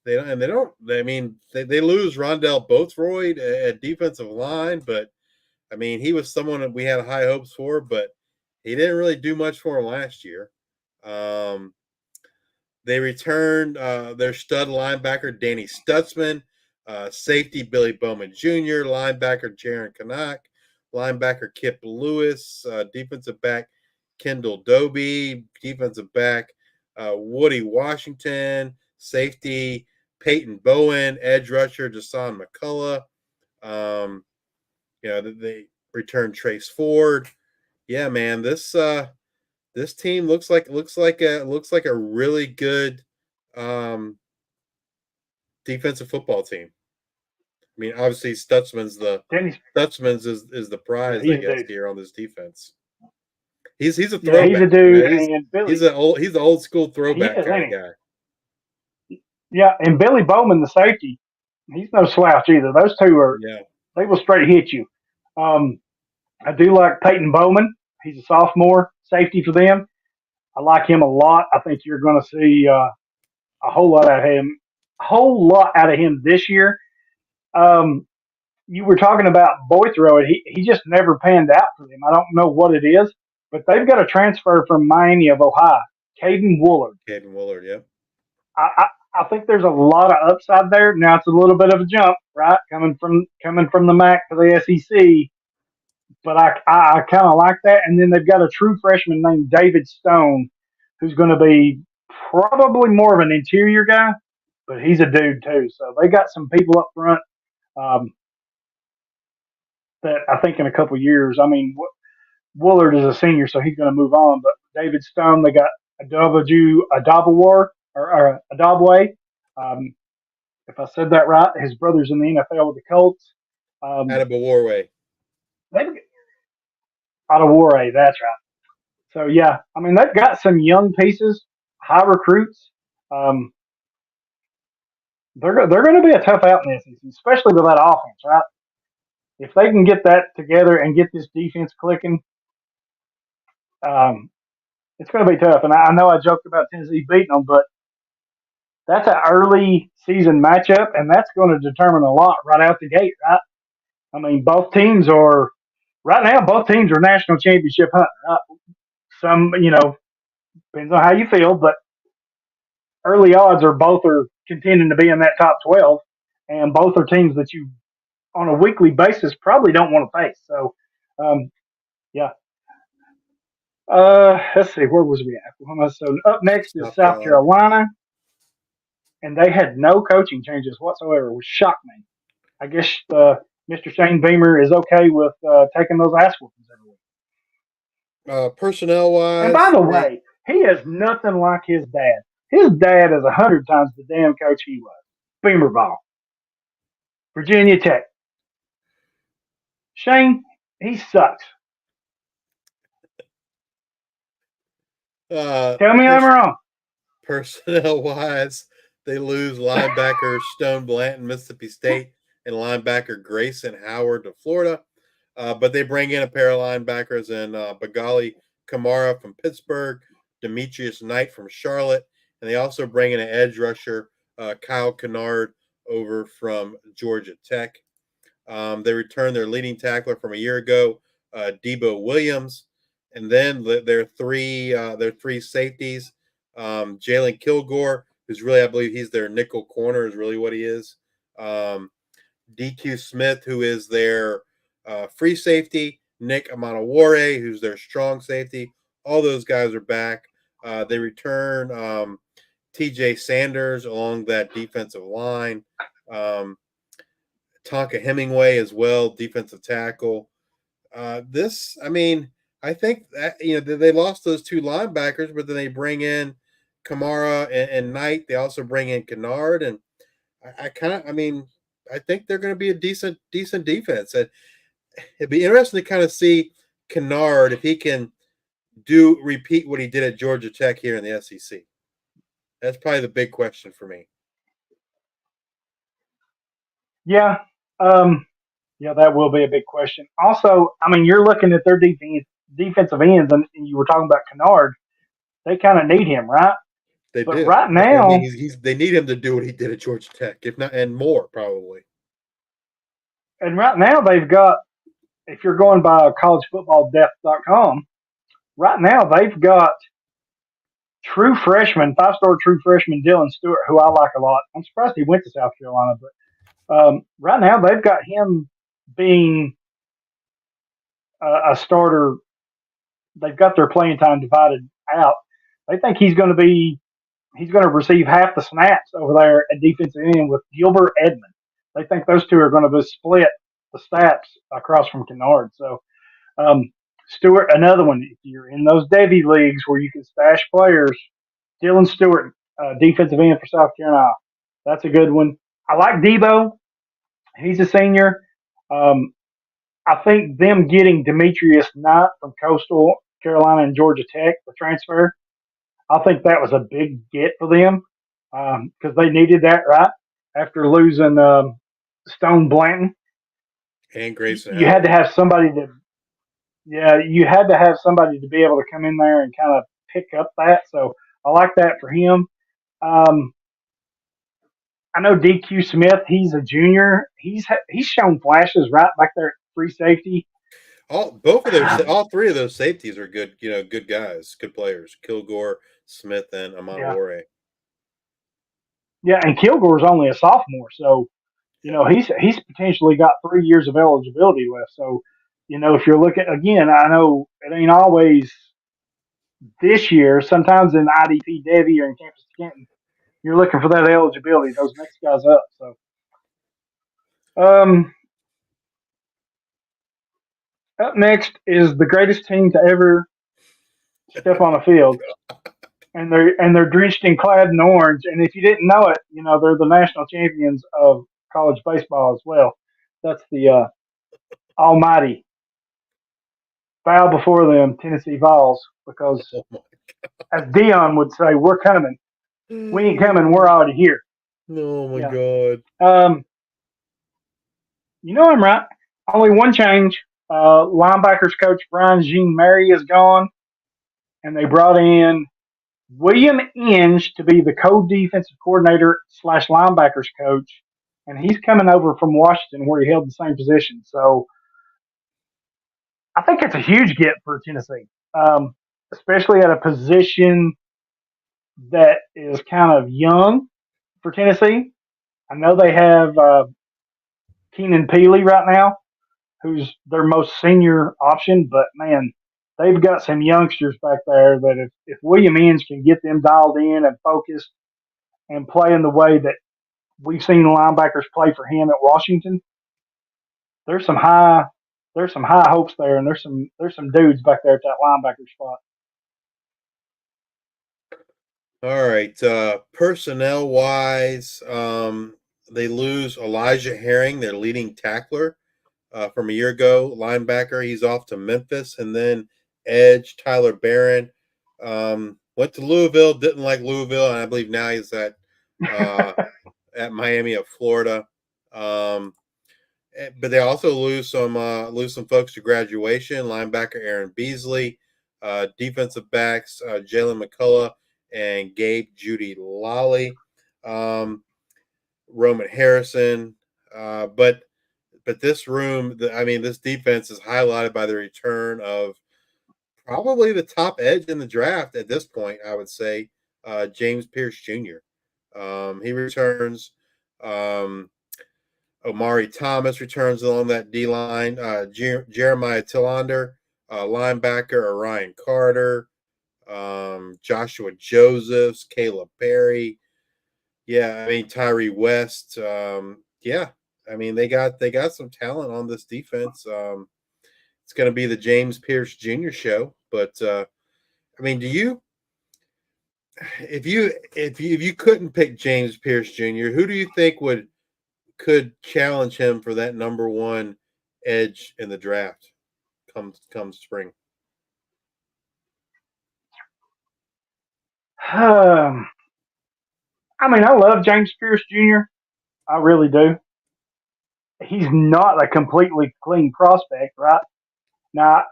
They don't. I mean, they lose Rondell Bothroyd at defensive line, but I mean, he was someone that we had high hopes for, but he didn't really do much for him last year. They returned their stud linebacker Danny Stutzman, safety Billy Bowman Jr., linebacker Jaron Canuck, linebacker Kip Lewis, defensive back Kendall Doby, defensive back Woody Washington, safety Peyton Bowen, edge rusher Jason McCullough. They returned Trace Ford. Yeah, man, this team looks like a really good defensive football team. I mean, obviously Stutzman's is the prize, I guess, here on this defense. He's a throwback. Yeah, he's a dude, and Billy, he's an old school throwback kind of guy. Yeah, and Billy Bowman, the safety, he's no slouch either. Those two they will straight hit you. I do like Peyton Bowman. He's a sophomore safety for them. I like him a lot. I think you're going to see a whole lot out of him this year. You were talking about Boythroyd. He just never panned out for them. I don't know what it is, but they've got a transfer from Miami of Ohio, Caden Woolard. Yeah. I think there's a lot of upside there. Now it's a little bit of a jump, right? Coming from the MAC to the SEC. But I kind of like that. And then they've got a true freshman named David Stone, who's going to be probably more of an interior guy, but he's a dude too. So they got some people up front that I think in a couple of years, I mean, Woolard is a senior, so he's going to move on. But David Stone, they got Adabaway. If I said that right, his brother's in the NFL with the Colts. Adabaway. Adaway, that's right. So yeah, I mean they've got some young pieces, high recruits. They're going to be a tough out in the SEC, especially with that offense, right? If they can get that together and get this defense clicking, it's going to be tough. And I know I joked about Tennessee beating them, but that's an early season matchup, and that's going to determine a lot right out the gate, right? I mean, both teams are national championship hunting, right? Some, depends on how you feel, but early odds are both are contending to be in that top 12, and both are teams that you, on a weekly basis, probably don't want to face. So, yeah. Let's see, where was we at? Oklahoma. So up next is South Carolina, and they had no coaching changes whatsoever, which shocked me. I guess Mr. Shane Beamer is okay with taking those ass whoopings every week. Personnel-wise. And by the way, he is nothing like his dad. His dad is 100 times the damn coach he was. Beamer ball. Virginia Tech. Shane, he sucks. Tell me I'm wrong. Personnel-wise, they lose linebacker Stone Blanton, Mississippi State, and linebacker Grayson Howard to Florida. But they bring in a pair of linebackers in Bagali Kamara from Pittsburgh, Demetrius Knight from Charlotte, and they also bring in an edge rusher, Kyle Kennard, over from Georgia Tech. They return their leading tackler from a year ago, Debo Williams, and then their three safeties, Jalen Kilgore, who's really, I believe he's their nickel corner, is really what he is. DQ Smith, who is their free safety, Nick Amanawore, who's their strong safety. All those guys are back. They return TJ Sanders along that defensive line. Tonka Hemingway as well, defensive tackle. I think that, they lost those two linebackers, but then they bring in Kamara and Knight. They also bring in Kennard, and I think they're going to be a decent defense. And it'd be interesting to kind of see Kennard if he can repeat what he did at Georgia Tech here in the SEC. That's probably the big question for me. Yeah. That will be a big question. Also, I mean, you're looking at their defensive ends, and you were talking about Kennard. They kind of need him, right? They But do. right I now, mean, they need him to do what he did at Georgia Tech, if not, and more probably. they've got, if you're going by collegefootballdepth.com, right now they've got true freshman, 5-star true freshman Dylan Stewart, who I like a lot. I'm surprised he went to South Carolina, but right now they've got him being a starter. They've got their playing time divided out. They think he's going to receive half the snaps over there at defensive end with Gilbert Edmond. They think those two are going to be split the snaps across from Kennard. So Stewart, another one. If you're in those Devy leagues where you can stash players, Dylan Stewart, defensive end for South Carolina, that's a good one. I like Debo. He's a senior. Um, I think them getting Demetrius Knight from Coastal Carolina and Georgia Tech, the transfer, I think that was a big get for them because they needed that, right? After losing Stone Blanton, And Grayson you had Allen. to have somebody to, yeah, you had to have somebody to be able to come in there and kind of pick up that. So I like that for him. Um, I know DQ Smith. He's a junior. He's shown flashes right back there at free safety. All three of those safeties are good. Good guys, good players. Kilgore, Smith, and Yeah, Amador. yeah, and Kilgore's only a sophomore, so he's potentially got 3 years of eligibility left. So if you're looking again, I know it ain't always this year. Sometimes in IDP Devy or in Campus Canton, you're looking for that eligibility. Those next guys up. So um, up next is the greatest team to ever step on a field, and they're drenched and clad in orange. And if you didn't know it, they're the national champions of college baseball as well. That's the almighty bow before them, Tennessee Vols, because Oh my, as Dion would say, we're coming. We ain't coming. We're already here. oh my Yeah. God. I'm right. Only one change. Linebackers coach Brian Jean Mary is gone, and they brought in William Inge to be the co-defensive coordinator / linebackers coach, and he's coming over from Washington where he held the same position. So I think it's a huge get for Tennessee, especially at a position that is kind of young for Tennessee. I know they have Keenan Peely right now, who's their most senior option, but man, they've got some youngsters back there that if William Inge can get them dialed in and focused and play in the way that we've seen linebackers play for him at Washington, there's some high hopes there, and there's some dudes back there at that linebacker spot. All right. Personnel wise, they lose Elijah Herring, their leading tackler from a year ago, linebacker. He's off to Memphis, and then edge Tyler Barron went to Louisville. Didn't like Louisville, and I believe now he's at Miami of Florida. But they also lose some folks to graduation. Linebacker Aaron Beasley, defensive backs Jalen McCullough and Gabe Judy Lally, Roman Harrison. But this this defense is highlighted by the return of probably the top edge in the draft at this point. I would say James Pierce Jr. He returns. Omari Thomas returns along that D line. Jeremiah Tillander, linebacker, Orion Carter, Joshua Josephs, Caleb Perry. Yeah, Tyree West. They got some talent on this defense. It's going to be the James Pierce Jr. show. But do you? If you couldn't pick James Pierce Jr., who do you think could challenge him for that number one edge in the draft come spring? I love James Pierce Jr. I really do. He's not a completely clean prospect, right? Now,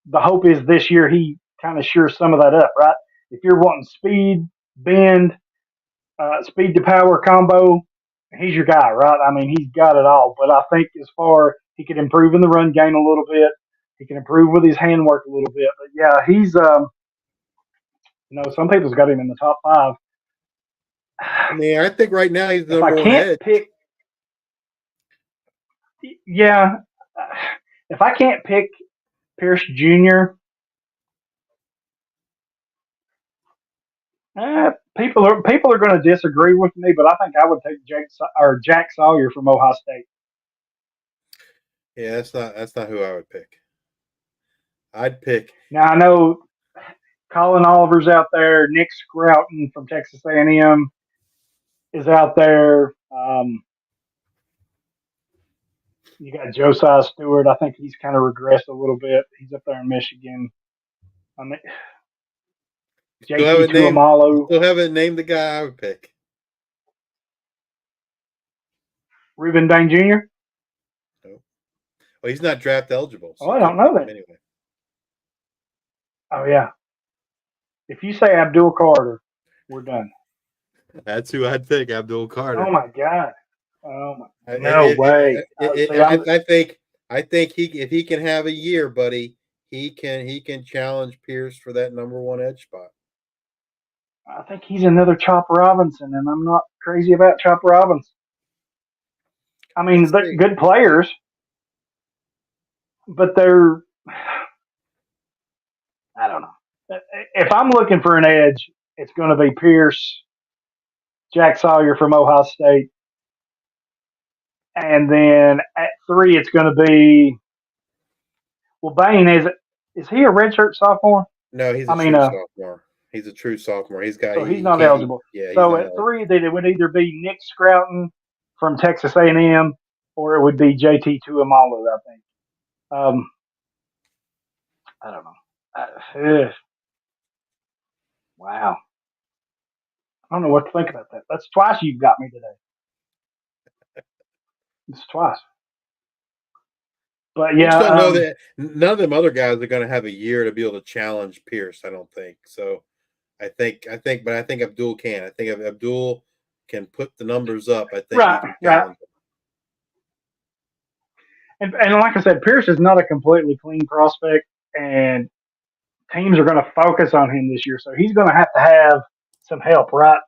the hope is this year he kind of shores some of that up, right? If you're wanting speed, bend, speed to power combo. He's your guy, right? I mean, he's got it all. But I think as far he could improve in the run game a little bit, he can improve with his handwork a little bit. But yeah, he's some people's got him in the top 5. I mean, I think right now he's the If I number one can't edge. pick, yeah, if I can't pick Pierce Jr., people are going to disagree with me, but I think I would take Jack Sawyer from Ohio State. Yeah, that's not who I would pick. I'd pick. Now I know Colin Oliver's out there. Nick Scrouton from Texas A&M is out there. You got Josiah Stewart. I think he's kind of regressed a little bit. He's up there in Michigan. I mean, JT Tuamalo. Still haven't named the guy I would pick. Reuben Dane Jr. No. Well, he's not draft eligible. So I don't know that. Anyway. Oh yeah. If you say Abdul Carter, we're done. That's who I'd pick, Abdul Carter. Oh my God. Oh my! No way. I think if he can have a year, buddy, he can challenge Pierce for that number 1 edge spot. I think he's another Chop Robinson, and I'm not crazy about Chop Robinson. I mean, they're good players, but they're, I don't know. If I'm looking for an edge, it's going to be Pierce, Jack Sawyer from Ohio State, and then at 3, it's going to be, well, Bain, is he a redshirt sophomore? No, he's a true sophomore. He's a true sophomore. He's not eligible. Yeah. So at 3, it would either be Nick Scrouton from Texas A&M, or it would be JT Tuamalo, I think. I don't know. Wow. I don't know what to think about that. That's twice you've got me today. It's twice. But yeah, I know that none of them other guys are going to have a year to be able to challenge Pierce. I don't think so. I think Abdul can. I think if Abdul can put the numbers up, I think he can challenge him. And like I said, Pierce is not a completely clean prospect, and teams are going to focus on him this year, so he's going to have some help, right?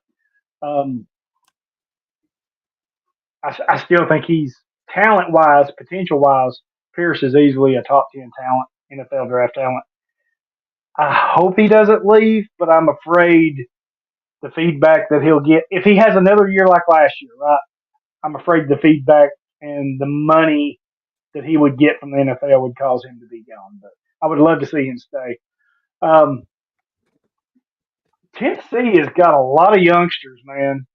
I still think he's talent-wise, potential-wise, Pierce is easily a top 10 talent, NFL draft talent. I hope he doesn't leave, but I'm afraid the feedback that he'll get, if he has another year like last year, right? I'm afraid the feedback and the money that he would get from the NFL would cause him to be gone. But I would love to see him stay. Tennessee has got a lot of youngsters, man.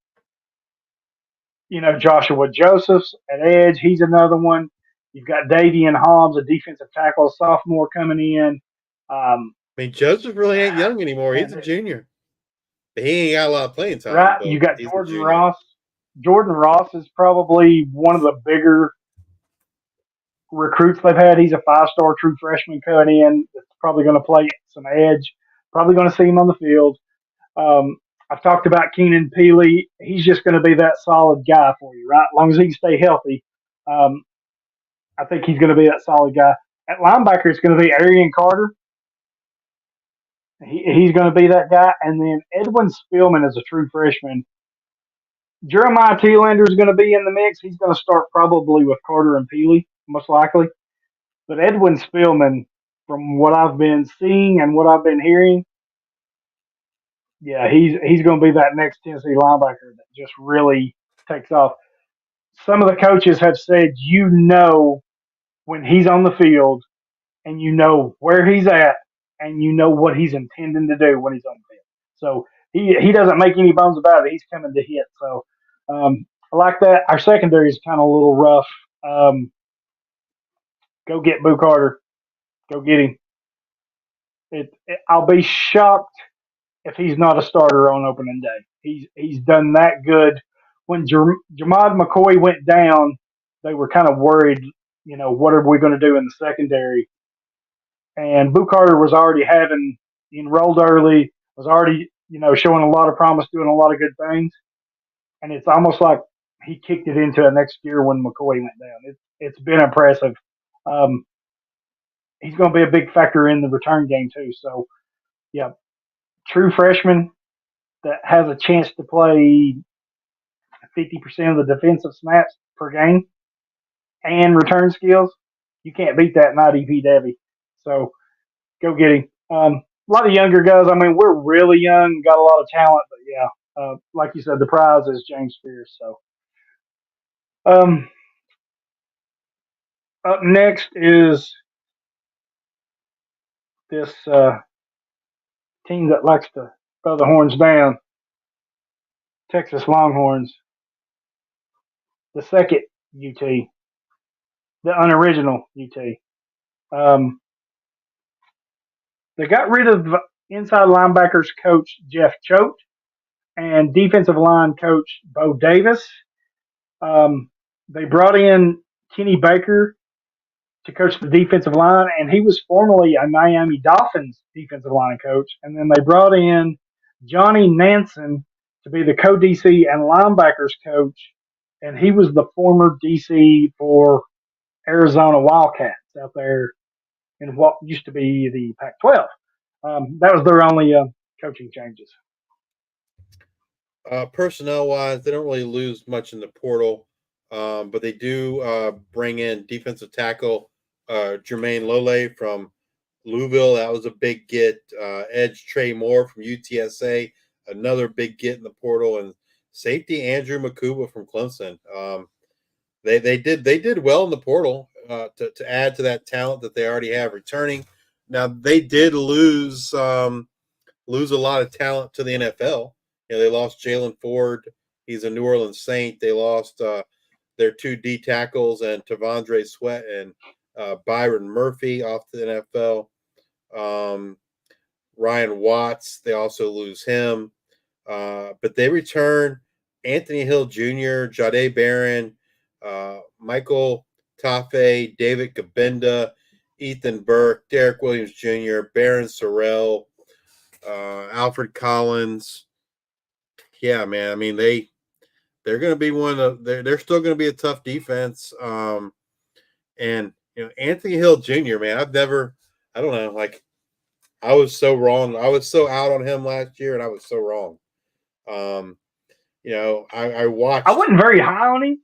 You know, Joshua Josephs at edge, he's another one. You've got Davian Hobbs, a defensive tackle, sophomore coming in. I mean, Joseph really ain't young anymore. He's a junior. But he ain't got a lot of playing time. Right. You got Jordan Ross. Jordan Ross is probably one of the bigger recruits they've had. He's a 5-star true freshman coming in. That's probably going to play some edge. Probably going to see him on the field. I've talked about Keenan Peely. He's just going to be that solid guy for you, right? As long as he can stay healthy. I think he's going to be that solid guy. At linebacker, it's going to be Arian Carter. He's going to be that guy. And then Edwin Spillman is a true freshman. Jeremiah Thielander is going to be in the mix. He's going to start probably with Carter and Peely, most likely. But Edwin Spillman, from what I've been seeing and what I've been hearing, yeah, he's going to be that next Tennessee linebacker that just really takes off. Some of the coaches have said, you know, when he's on the field and you know where he's at and you know what he's intending to do when he's on the field. So he doesn't make any bones about it. He's coming to hit. So I like that. Our secondary is kind of a little rough. Go get Boo Carter. Go get him. I'll be shocked if he's not a starter on opening day. He's done that good. When Jamad McCoy went down, they were kind of worried, you know, what are we going to do in the secondary? And Boo Carter was already enrolled early, was already showing a lot of promise, doing a lot of good things. And it's almost like he kicked it into a next gear when McCoy went down. It's been impressive. Um, he's going to be a big factor in the return game too. So yeah, true freshman that has a chance to play 50% of the defensive snaps per game and return skills. You can't beat that in IDP Devy. So go get him. A lot of younger guys. I mean, we're really young, got a lot of talent, but yeah, like you said, the prize is James Spears. So up next is this team that likes to throw the horns down, Texas Longhorns, the second UT, the unoriginal UT. They got rid of inside linebackers coach Jeff Choate and defensive line coach Bo Davis. They brought in Kenny Baker to coach the defensive line, and he was formerly a Miami Dolphins defensive line coach. And then they brought in Johnny Nansen to be the co-DC and linebackers coach, and he was the former DC for Arizona Wildcats out there in what used to be the Pac-12. That was their only coaching changes. Personnel-wise, they don't really lose much in the portal, but they do bring in defensive tackle Jermaine Lole from Louisville. That was a big get. Edge Trey Moore from UTSA, another big get in the portal, and safety Andrew Makuba from Clemson. They did well in the portal to add to that talent that they already have returning. Now they did lose a lot of talent to the NFL. They lost Jalen Ford. He's a New Orleans Saint. They lost their two D tackles and Tavondre Sweat and Byron Murphy off to the NFL. Ryan Watts, they also lose him. But they return Anthony Hill Jr., Jade Barron, Michael Taffe, David Gabenda, Ethan Burke, Derek Williams Jr., Baron Sorrell, Alfred Collins. Yeah, man. I mean, they're going to be they're still going to be a tough defense. And Anthony Hill Jr., man, I don't know, like I was so wrong. I was so out on him last year, and I was so wrong. I watched. I wasn't very high on him,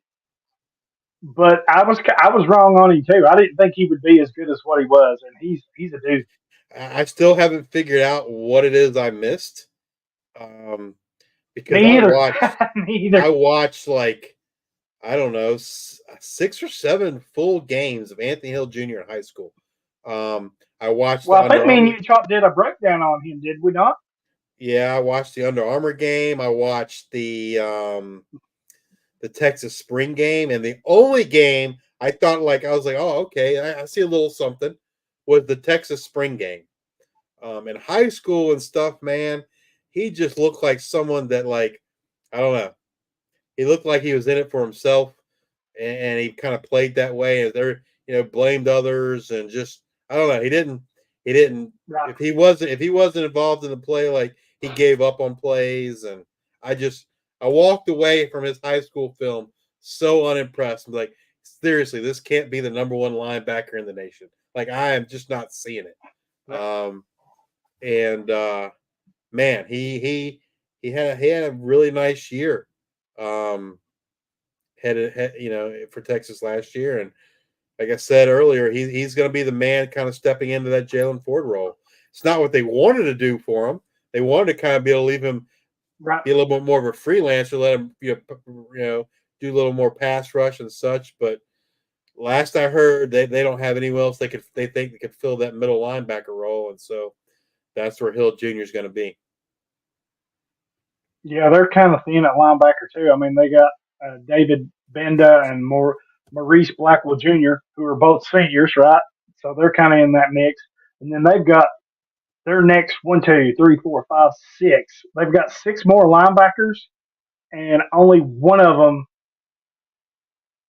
but I was wrong on him too. I didn't think he would be as good as what he was, and he's a dude. I still haven't figured out what it is I missed. Because Me either. I watched like, I don't know, 6 or 7 full games of Anthony Hill Jr. in high school. I watched. Well, I think me and you did a breakdown on him, did we not? Yeah, I watched the Under Armour game. I watched the Texas Spring game, and the only game I thought I was like, oh, okay, I see a little something, was the Texas Spring game. In high school and stuff, man, he just looked like someone that, I don't know. He looked like he was in it for himself, and he kind of played that way. And they're, blamed others, and just, I don't know. He didn't. Right. If he wasn't involved in the play, he gave up on plays, and I walked away from his high school film so unimpressed. I'm like, seriously, this can't be the number one linebacker in the nation. I am just not seeing it. Man, he had a really nice year. For Texas last year, and like I said earlier, he's going to be the man kind of stepping into that Jalen Ford role. It's not what they wanted to do for him. They wanted to kind of be able to leave him be a little bit more of a freelancer, let him do a little more pass rush and such. But last I heard, they don't have anyone else they think they could fill that middle linebacker role, and so that's where Hill Jr. is going to be. Yeah, they're kind of thin at linebacker too. I mean, they got David Benda and Maurice Blackwell Jr., who are both seniors, right? So they're kind of in that mix. And then they've got their next 1, 2, 3, 4, 5, 6. They've got 6 more linebackers, and only one of them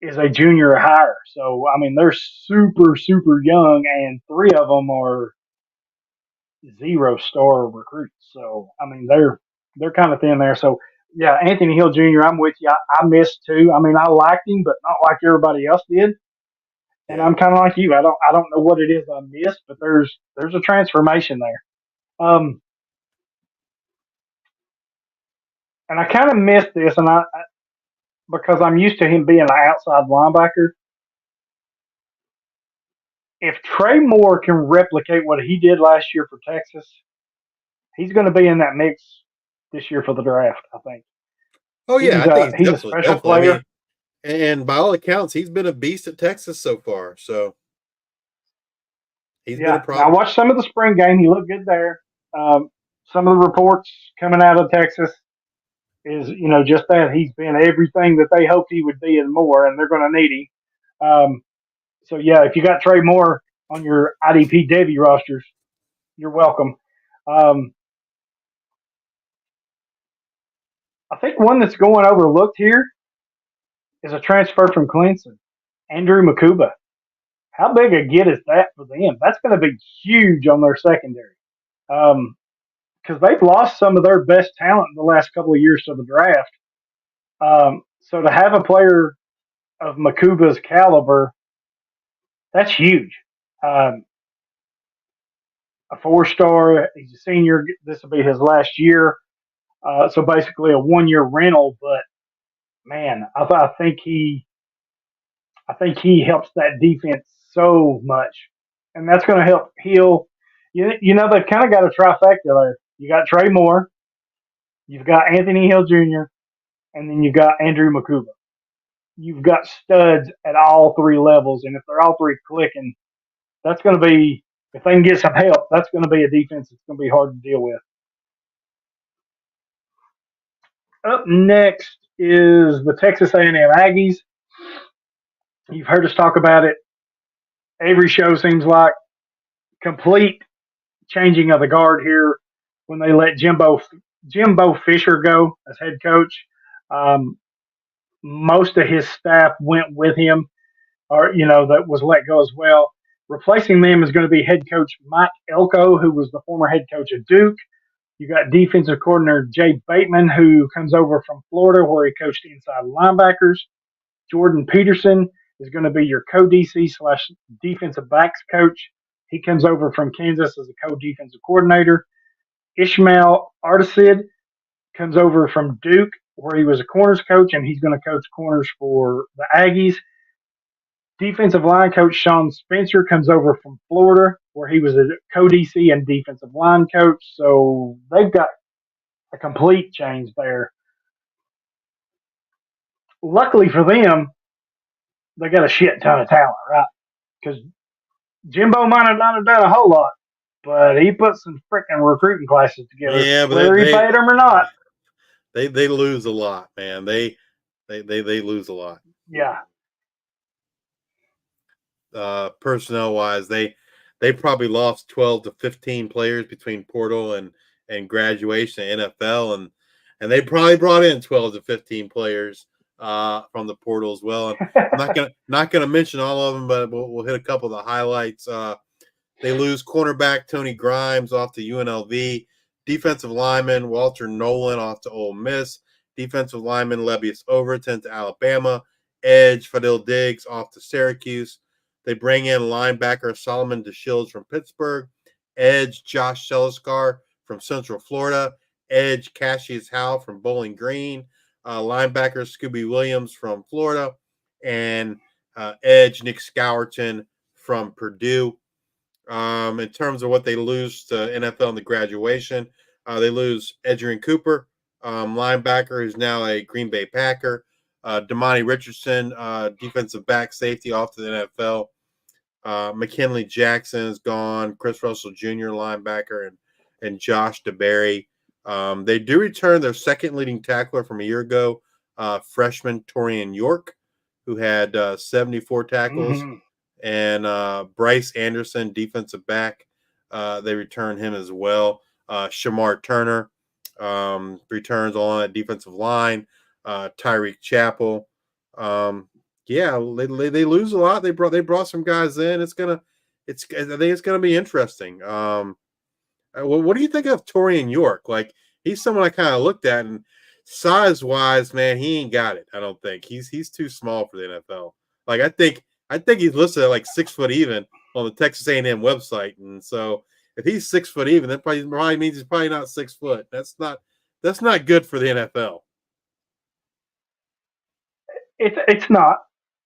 is a junior or higher. So, I mean, they're super, super young, and 3 of them are 0-star recruits. So, I mean, they're they're kind of thin there. So yeah, Anthony Hill Jr. I'm with you. I missed too. I mean, I liked him, but not like everybody else did. And Yeah. I'm kind of like you. I don't know what it is I missed, but there's a transformation there. And I kind of missed this, and I because I'm used to him being an outside linebacker. If Trey Moore can replicate what he did last year for Texas, he's going to be in that mix this year for the draft. I think. Oh yeah, I think He's a definitely, special definitely. I player. mean, and by all accounts, he's been a beast at Texas so far. So he's been a Yeah. Now I problem. watched some of the spring game. He looked good there. Some of the reports coming out of Texas is just that he's been everything that they hoped he would be and more, and they're going to need him. So yeah, if you got Trey Moore on your IDP Devy rosters, you're welcome. Um, I think one that's going overlooked here is a transfer from Clemson, Andrew Makuba. How big a get is that for them? That's going to be huge on their secondary because they've lost some of their best talent in the last couple of years to the draft. So to have a player of Makuba's caliber, that's huge. Um, a 4-star, he's a senior. This will be his last year. So basically a 1-year rental, but man, I think he helps that defense so much, and that's going to help heal. They've kind of got a trifecta there. You got Trey Moore, you've got Anthony Hill Jr., and then you've got Andrew Makuba. You've got studs at all three levels, and if they're all three clicking, that's going to be if they can get some help. That's going to be a defense that's going to be hard to deal with. Up next is the Texas A&M Aggies. You've heard us talk about it every show. Seems like complete changing of the guard here when they let Jimbo Fisher go as head coach. Um, most of his staff went with him, or that was let go as well. Replacing them is going to be head coach Mike Elko, who was the former head coach of Duke. You got defensive coordinator Jay Bateman, who comes over from Florida, where he coached inside linebackers. Jordan Peterson is going to be your co-DC / defensive backs coach. He comes over from Kansas as a co-defensive coordinator. Ishmael Artisid comes over from Duke, where he was a corners coach, and he's going to coach corners for the Aggies. Defensive line coach Sean Spencer comes over from Florida, where he was a co-DC and defensive line coach. So they've got a complete change there. Luckily for them, they got a shit ton of talent, right? Because Jimbo might not have done a whole lot, but he put some freaking recruiting classes together, Yeah, but whether he paid them or not. They lose a lot, man. They lose a lot. Yeah. Personnel wise, they probably lost 12 to 15 players between portal and graduation NFL, and they probably brought in 12 to 15 players from the portal as well. And I'm not gonna mention all of them, but we'll hit a couple of the highlights. They lose cornerback Tony Grimes off to UNLV, defensive lineman Walter Nolan off to Ole Miss, defensive lineman Lebbeus Overton to Alabama, edge Fadil Diggs off to Syracuse. They bring in linebacker Solomon DeShields from Pittsburgh, edge Josh Seliskar from Central Florida, edge Cassius Howe from Bowling Green, linebacker Scooby Williams from Florida, and edge Nick Scourton from Purdue. In terms of what they lose to NFL in the graduation, they lose Edgerrin Cooper, linebacker, who's now a Green Bay Packer. Damani Richardson, defensive back safety, off to the NFL. McKinley Jackson is gone. Chris Russell Jr., linebacker, and Josh DeBerry. They do return their second leading tackler from a year ago, freshman Torian York, who had 74 tackles. Mm-hmm. And Bryce Anderson, defensive back, they return him as well. Shamar Turner returns on that defensive line. Tyreek Chappell. They lose a lot. They brought some guys in. I think it's gonna be interesting. What do you think of Torian York? Like, he's someone I kind of looked at, and size wise, man, he ain't got it. I don't think he's too small for the NFL. Like I think he's listed at like 6 foot even on the Texas A&M website, and so if he's 6 foot even, that probably means he's probably not 6 foot. That's not good for the NFL. It's not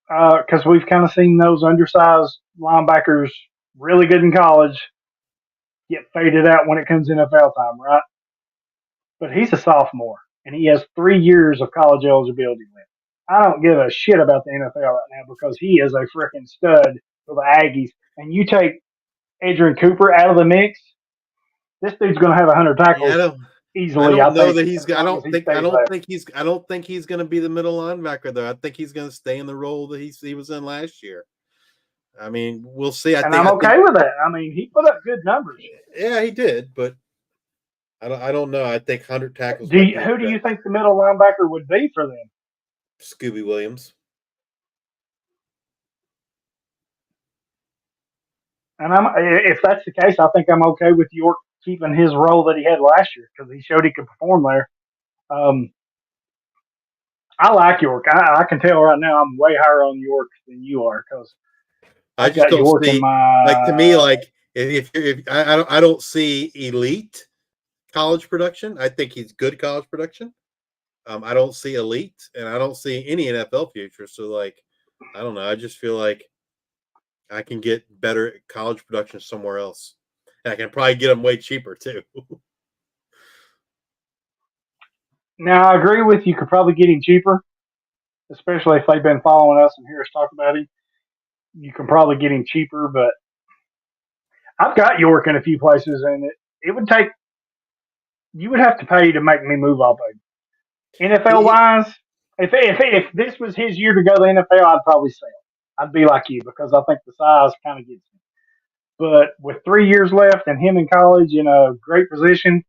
because we've kind of seen those undersized linebackers really good in college get faded out when it comes NFL time, right? But he's a sophomore and he has 3 years of college eligibility left. I don't give a shit about the NFL right now because he is a freaking stud for the Aggies. And you take Adrian Cooper out of the mix, this dude's going to have 100 tackles easily. I don't know think, that he's. I don't think he's going to be the middle linebacker though. I think he's going to stay in the role that he was in last year. I mean, we'll see. I'm okay with that. I mean, he put up good numbers. Yeah, he did, but I don't know. I think 100 tackles. Who do you think the middle linebacker would be for them? Scooby Williams. And if that's the case, I think I'm okay with York keeping his role that he had last year because he showed he could perform there. I like York. I can tell right now I'm way higher on York than you are because I just don't York see like to me like if I don't see elite college production. I think he's good college production. I don't see elite, and I don't see any NFL future. So like, I don't know. I just feel like I can get better college production somewhere else. And I can probably get them way cheaper too. Now, I agree with you. Could probably get him cheaper, especially if they've been following us and hear us talk about him. You can probably get him cheaper, but I've got York in a few places, and it would take you would have to pay to make me move off of him. NFL wise, if this was his year to go to the NFL, I'd probably sell. I'd be like you because I think the size kind of gets me. But with 3 years left and him in college in a great position,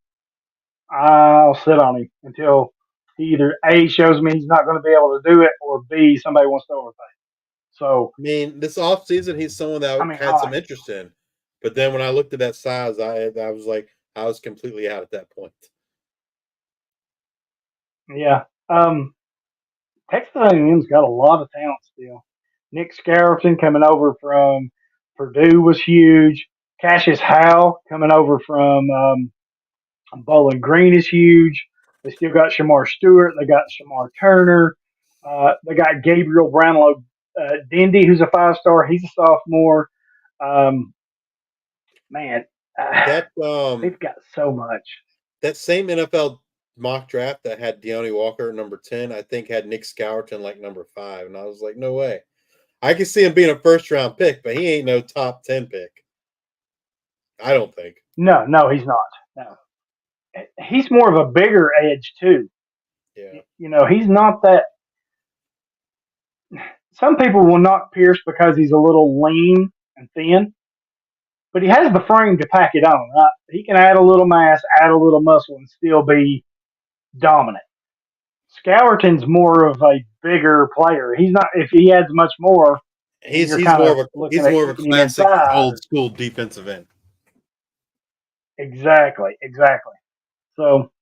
I'll sit on him until he either A, shows me he's not going to be able to do it, or B, somebody wants to overpay. So, I mean, this offseason, he's someone that I had some interest in. But then when I looked at that size, I was like, I was completely out at that point. Yeah. Texas A&M's got a lot of talent still. Nick Scarleton coming over from Purdue was huge. Cassius Howe coming over from Bowling Green is huge. They still got Shamar Stewart. They got Shamar Turner. They got Gabriel Brownlow Dindy, who's a 5-star. He's a sophomore. Man, they've got so much. That same NFL mock draft that had Deontay Walker number 10, I think had Nick Scourton like number 5. And I was like, no way. I can see him being a first-round pick, but he ain't no top 10 pick. I don't think. No, he's not. No. He's more of a bigger edge, too. Yeah. You know, he's not that. Some people will knock Pierce because he's a little lean and thin, but he has the frame to pack it on, right? He can add a little mass, add a little muscle, and still be dominant. Scourton's more of a bigger player. He's not. If he adds much more, he's more of a classic old school defensive end. Exactly. So,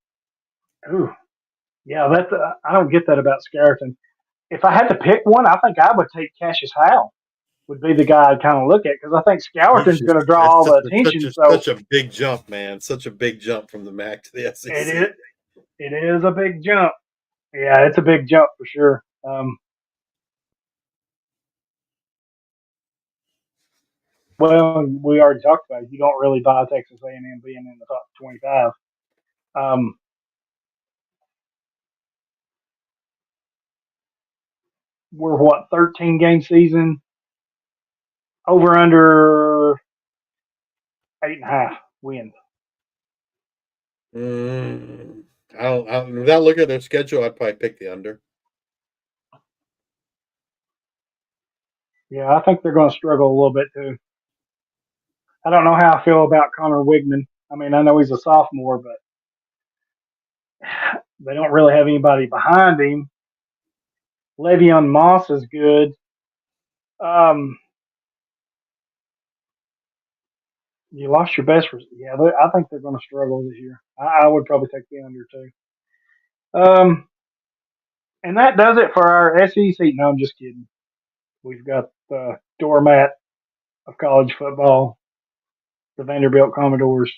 yeah, that's I don't get that about Scourton. If I had to pick one, I think I would take Cassius Howe. Would be the guy I'd kind of look at because I think Scourton's going to draw all the attention. Such a big jump, man! Such a big jump from the MAC to the SEC. It is a big jump. Yeah, it's a big jump for sure. Well, we already talked about it. You don't really buy Texas A&M being in the top 25. We're 13-game season, over under 8.5 wins. Without looking at their schedule, I'd probably pick the under. Yeah, I think they're going to struggle a little bit too. I don't know how I feel about Connor Wigman. I mean, I know he's a sophomore, but they don't really have anybody behind him. Le'Veon Moss is good. You lost your best. Yeah, I think they're going to struggle this year. I would probably take the under too. And that does it for our SEC. No, I'm just kidding. We've got the doormat of college football, the Vanderbilt Commodores.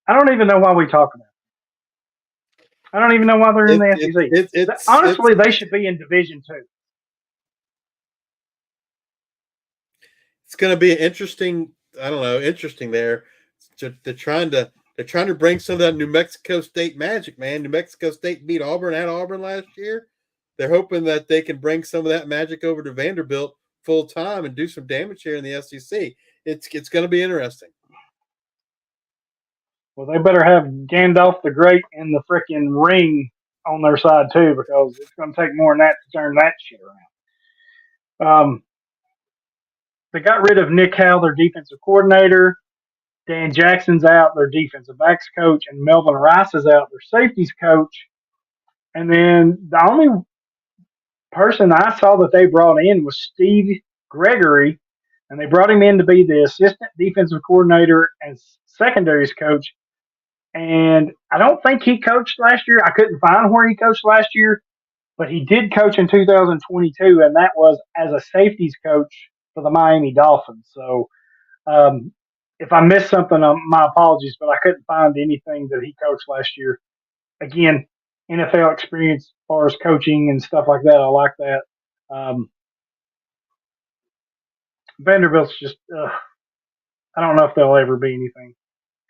I don't even know why we talk about it. I don't even know why they're in the SEC. Honestly, they should be in Division Two. It's going to be interesting. I don't know, interesting there. They're trying to bring some of that New Mexico State magic, man. New Mexico State beat Auburn at Auburn last year. They're hoping that they can bring some of that magic over to Vanderbilt full time and do some damage here in the SEC. It's going to be interesting. Well, they better have Gandalf the Great and the freaking ring on their side too, because it's going to take more than that to turn that shit around. They got rid of Nick Howell, their defensive coordinator. Dan Jackson's out, their defensive backs coach, and Melvin Rice is out, their safeties coach. And then the only person I saw that they brought in was Steve Gregory, and they brought him in to be the assistant defensive coordinator and secondaries coach. And I don't think he coached last year. I couldn't find where he coached last year, but he did coach in 2022, and that was as a safeties coach for the Miami Dolphins. So if I missed something, my apologies, but I couldn't find anything that he coached last year. Again, NFL experience as far as coaching and stuff like that. I like that. Vanderbilt's just, I don't know if they'll ever be anything,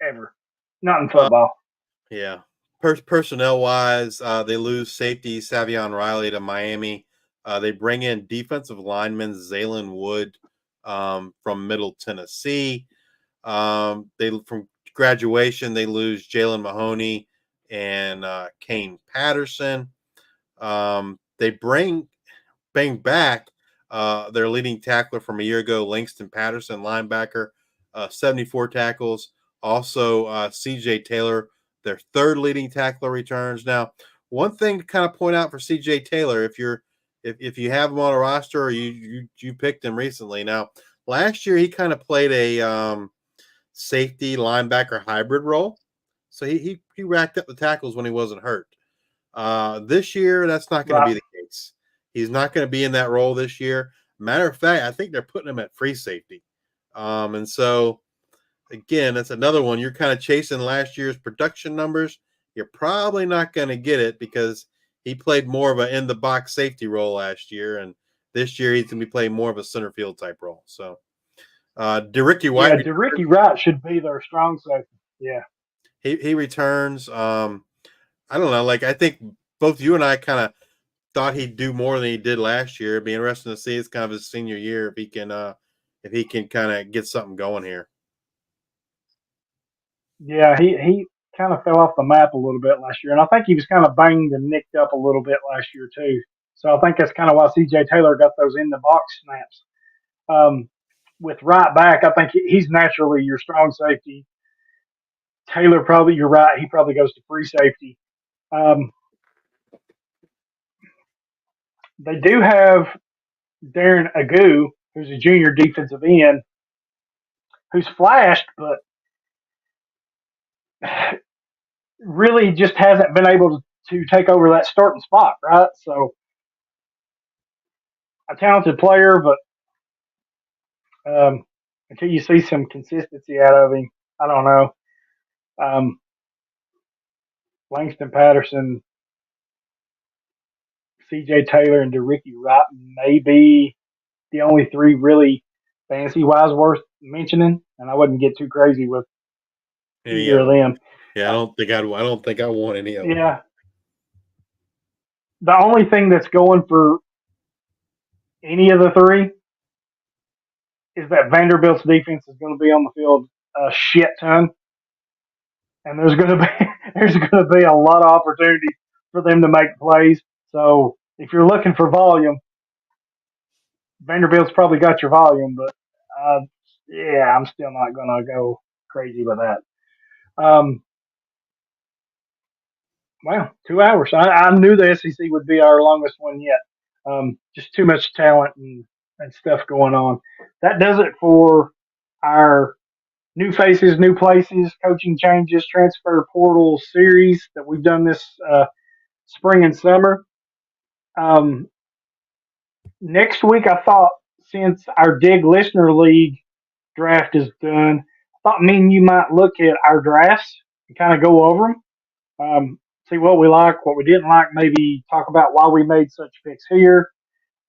ever. Not in football. Yeah. Personnel-wise, they lose safety Savion Riley to Miami. They bring in defensive lineman Zaylen Wood from Middle Tennessee. From graduation, they lose Jalen Mahoney and Kane Patterson. They bring back their leading tackler from a year ago, Langston Patterson, linebacker, 74 tackles. Also, CJ Taylor, their third leading tackler, returns. Now, one thing to kind of point out for CJ Taylor, if you have him on a roster or you picked him recently. Now, last year he kind of played a safety linebacker hybrid role, so he racked up the tackles when he wasn't hurt. This year, that's not going to be the case. He's not going to be in that role this year. Matter of fact, I think they're putting him at free safety. And so, again, that's another one. You're kind of chasing last year's production numbers. You're probably not going to get it because he played more of an in-the-box safety role last year, and this year he's going to be playing more of a center field type role. So, DeRicky White. Yeah, DeRicky Wright should be their strong safety. Yeah. He returns. I don't know. Like, I think both you and I kind of thought he'd do more than he did last year. It'd be interesting to see. It's kind of his senior year if he can kind of get something going here. Yeah, he kind of fell off the map a little bit last year, and I think he was kind of banged and nicked up a little bit last year too. So I think that's kind of why C.J. Taylor got those in the box snaps. With right back, I think he's naturally your strong safety. Taylor, probably, you're right. He probably goes to free safety. They do have Darren Agu, who's a junior defensive end, who's flashed, but really just hasn't been able to take over that starting spot, right? So, a talented player, but until you see some consistency out of him, I don't know. Langston Patterson, C.J. Taylor, and DeRicky Wright may be the only three really fantasy-wise worth mentioning, and I wouldn't get too crazy with either of them. Yeah, I don't think I want any of them. Yeah. The only thing that's going for any of the three is that Vanderbilt's defense is going to be on the field a shit ton, and there's going to be a lot of opportunities for them to make plays. So if you're looking for volume, Vanderbilt's probably got your volume, but yeah, I'm still not going to go crazy with that. Wow, 2 hours. I knew the SEC would be our longest one yet. Just too much talent and and stuff going on. That does it for our new faces, new places, coaching changes, transfer portal series that we've done this spring and summer. Next week, I thought since our Dig Listener League draft is done, I thought me and you might look at our drafts and kind of go over them, see what we like, what we didn't like, maybe talk about why we made such picks here.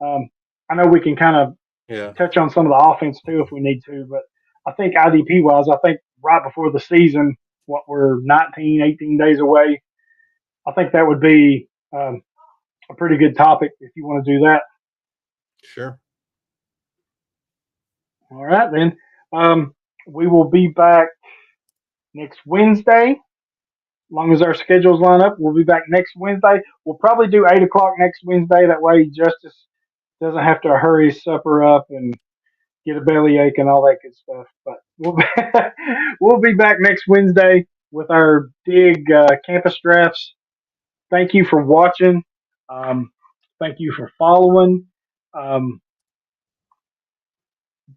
I know we can kind of touch on some of the offense too if we need to, but I think IDP wise, I think right before the season, what we're 19, 18 days away, I think that would be a pretty good topic if you want to do that. Sure. All right, then. We will be back next Wednesday. As long as our schedules line up, we'll be back next Wednesday. We'll probably do 8 o'clock next Wednesday. That way, Justice doesn't have to hurry his supper up and get a bellyache and all that good stuff. But we'll be back next Wednesday with our Dig campus drafts. Thank you for watching. Thank you for following.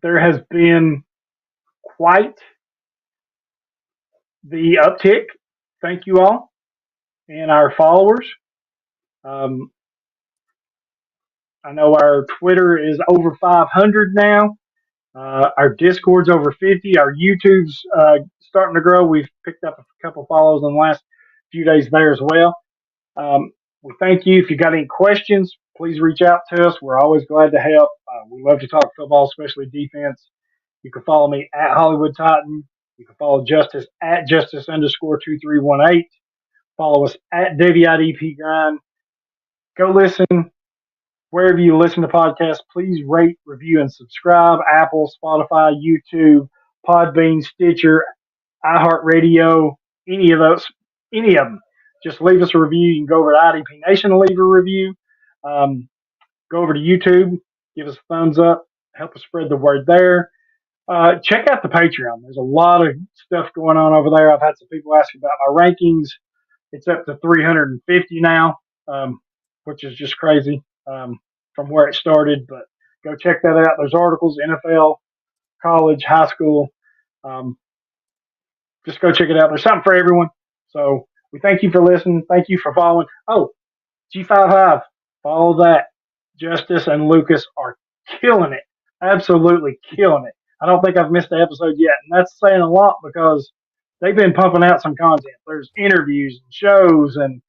There has been quite the uptick. Thank you all and our followers. I know our Twitter is over 500 now. Our Discord's over 50. Our YouTube's starting to grow. We've picked up a couple follows in the last few days there as well. We thank you. If you got any questions, please reach out to us. We're always glad to help. We love to talk football, especially defense. You can follow me at Hollywood Titan. You can follow Justice at Justice_2318. Follow us at Devy IDP Grind. Go listen wherever you listen to podcasts. Please rate, review, and subscribe. Apple, Spotify, YouTube, Podbean, Stitcher, iHeartRadio, any of them. Just leave us a review. You can go over to IDP Nation and leave a review. Go over to YouTube, give us a thumbs up, help us spread the word there. Check out the Patreon. There's a lot of stuff going on over there. I've had some people ask about my rankings. It's up to 350 now, which is just crazy from where it started. But go check that out. There's articles, NFL, college, high school. Just go check it out. There's something for everyone. So we thank you for listening. Thank you for following. Oh, G55, follow that. Justice and Lucas are killing it. Absolutely killing it. I don't think I've missed an episode yet. And that's saying a lot because they've been pumping out some content. There's interviews and shows and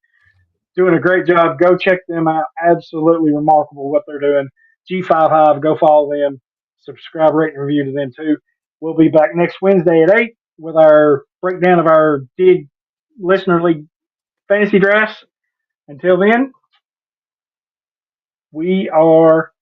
doing a great job. Go check them out. Absolutely remarkable what they're doing. G55, go follow them. Subscribe, rate, and review to them too. We'll be back next Wednesday at 8 with our breakdown of our Dig Listener League fantasy drafts. Until then, we are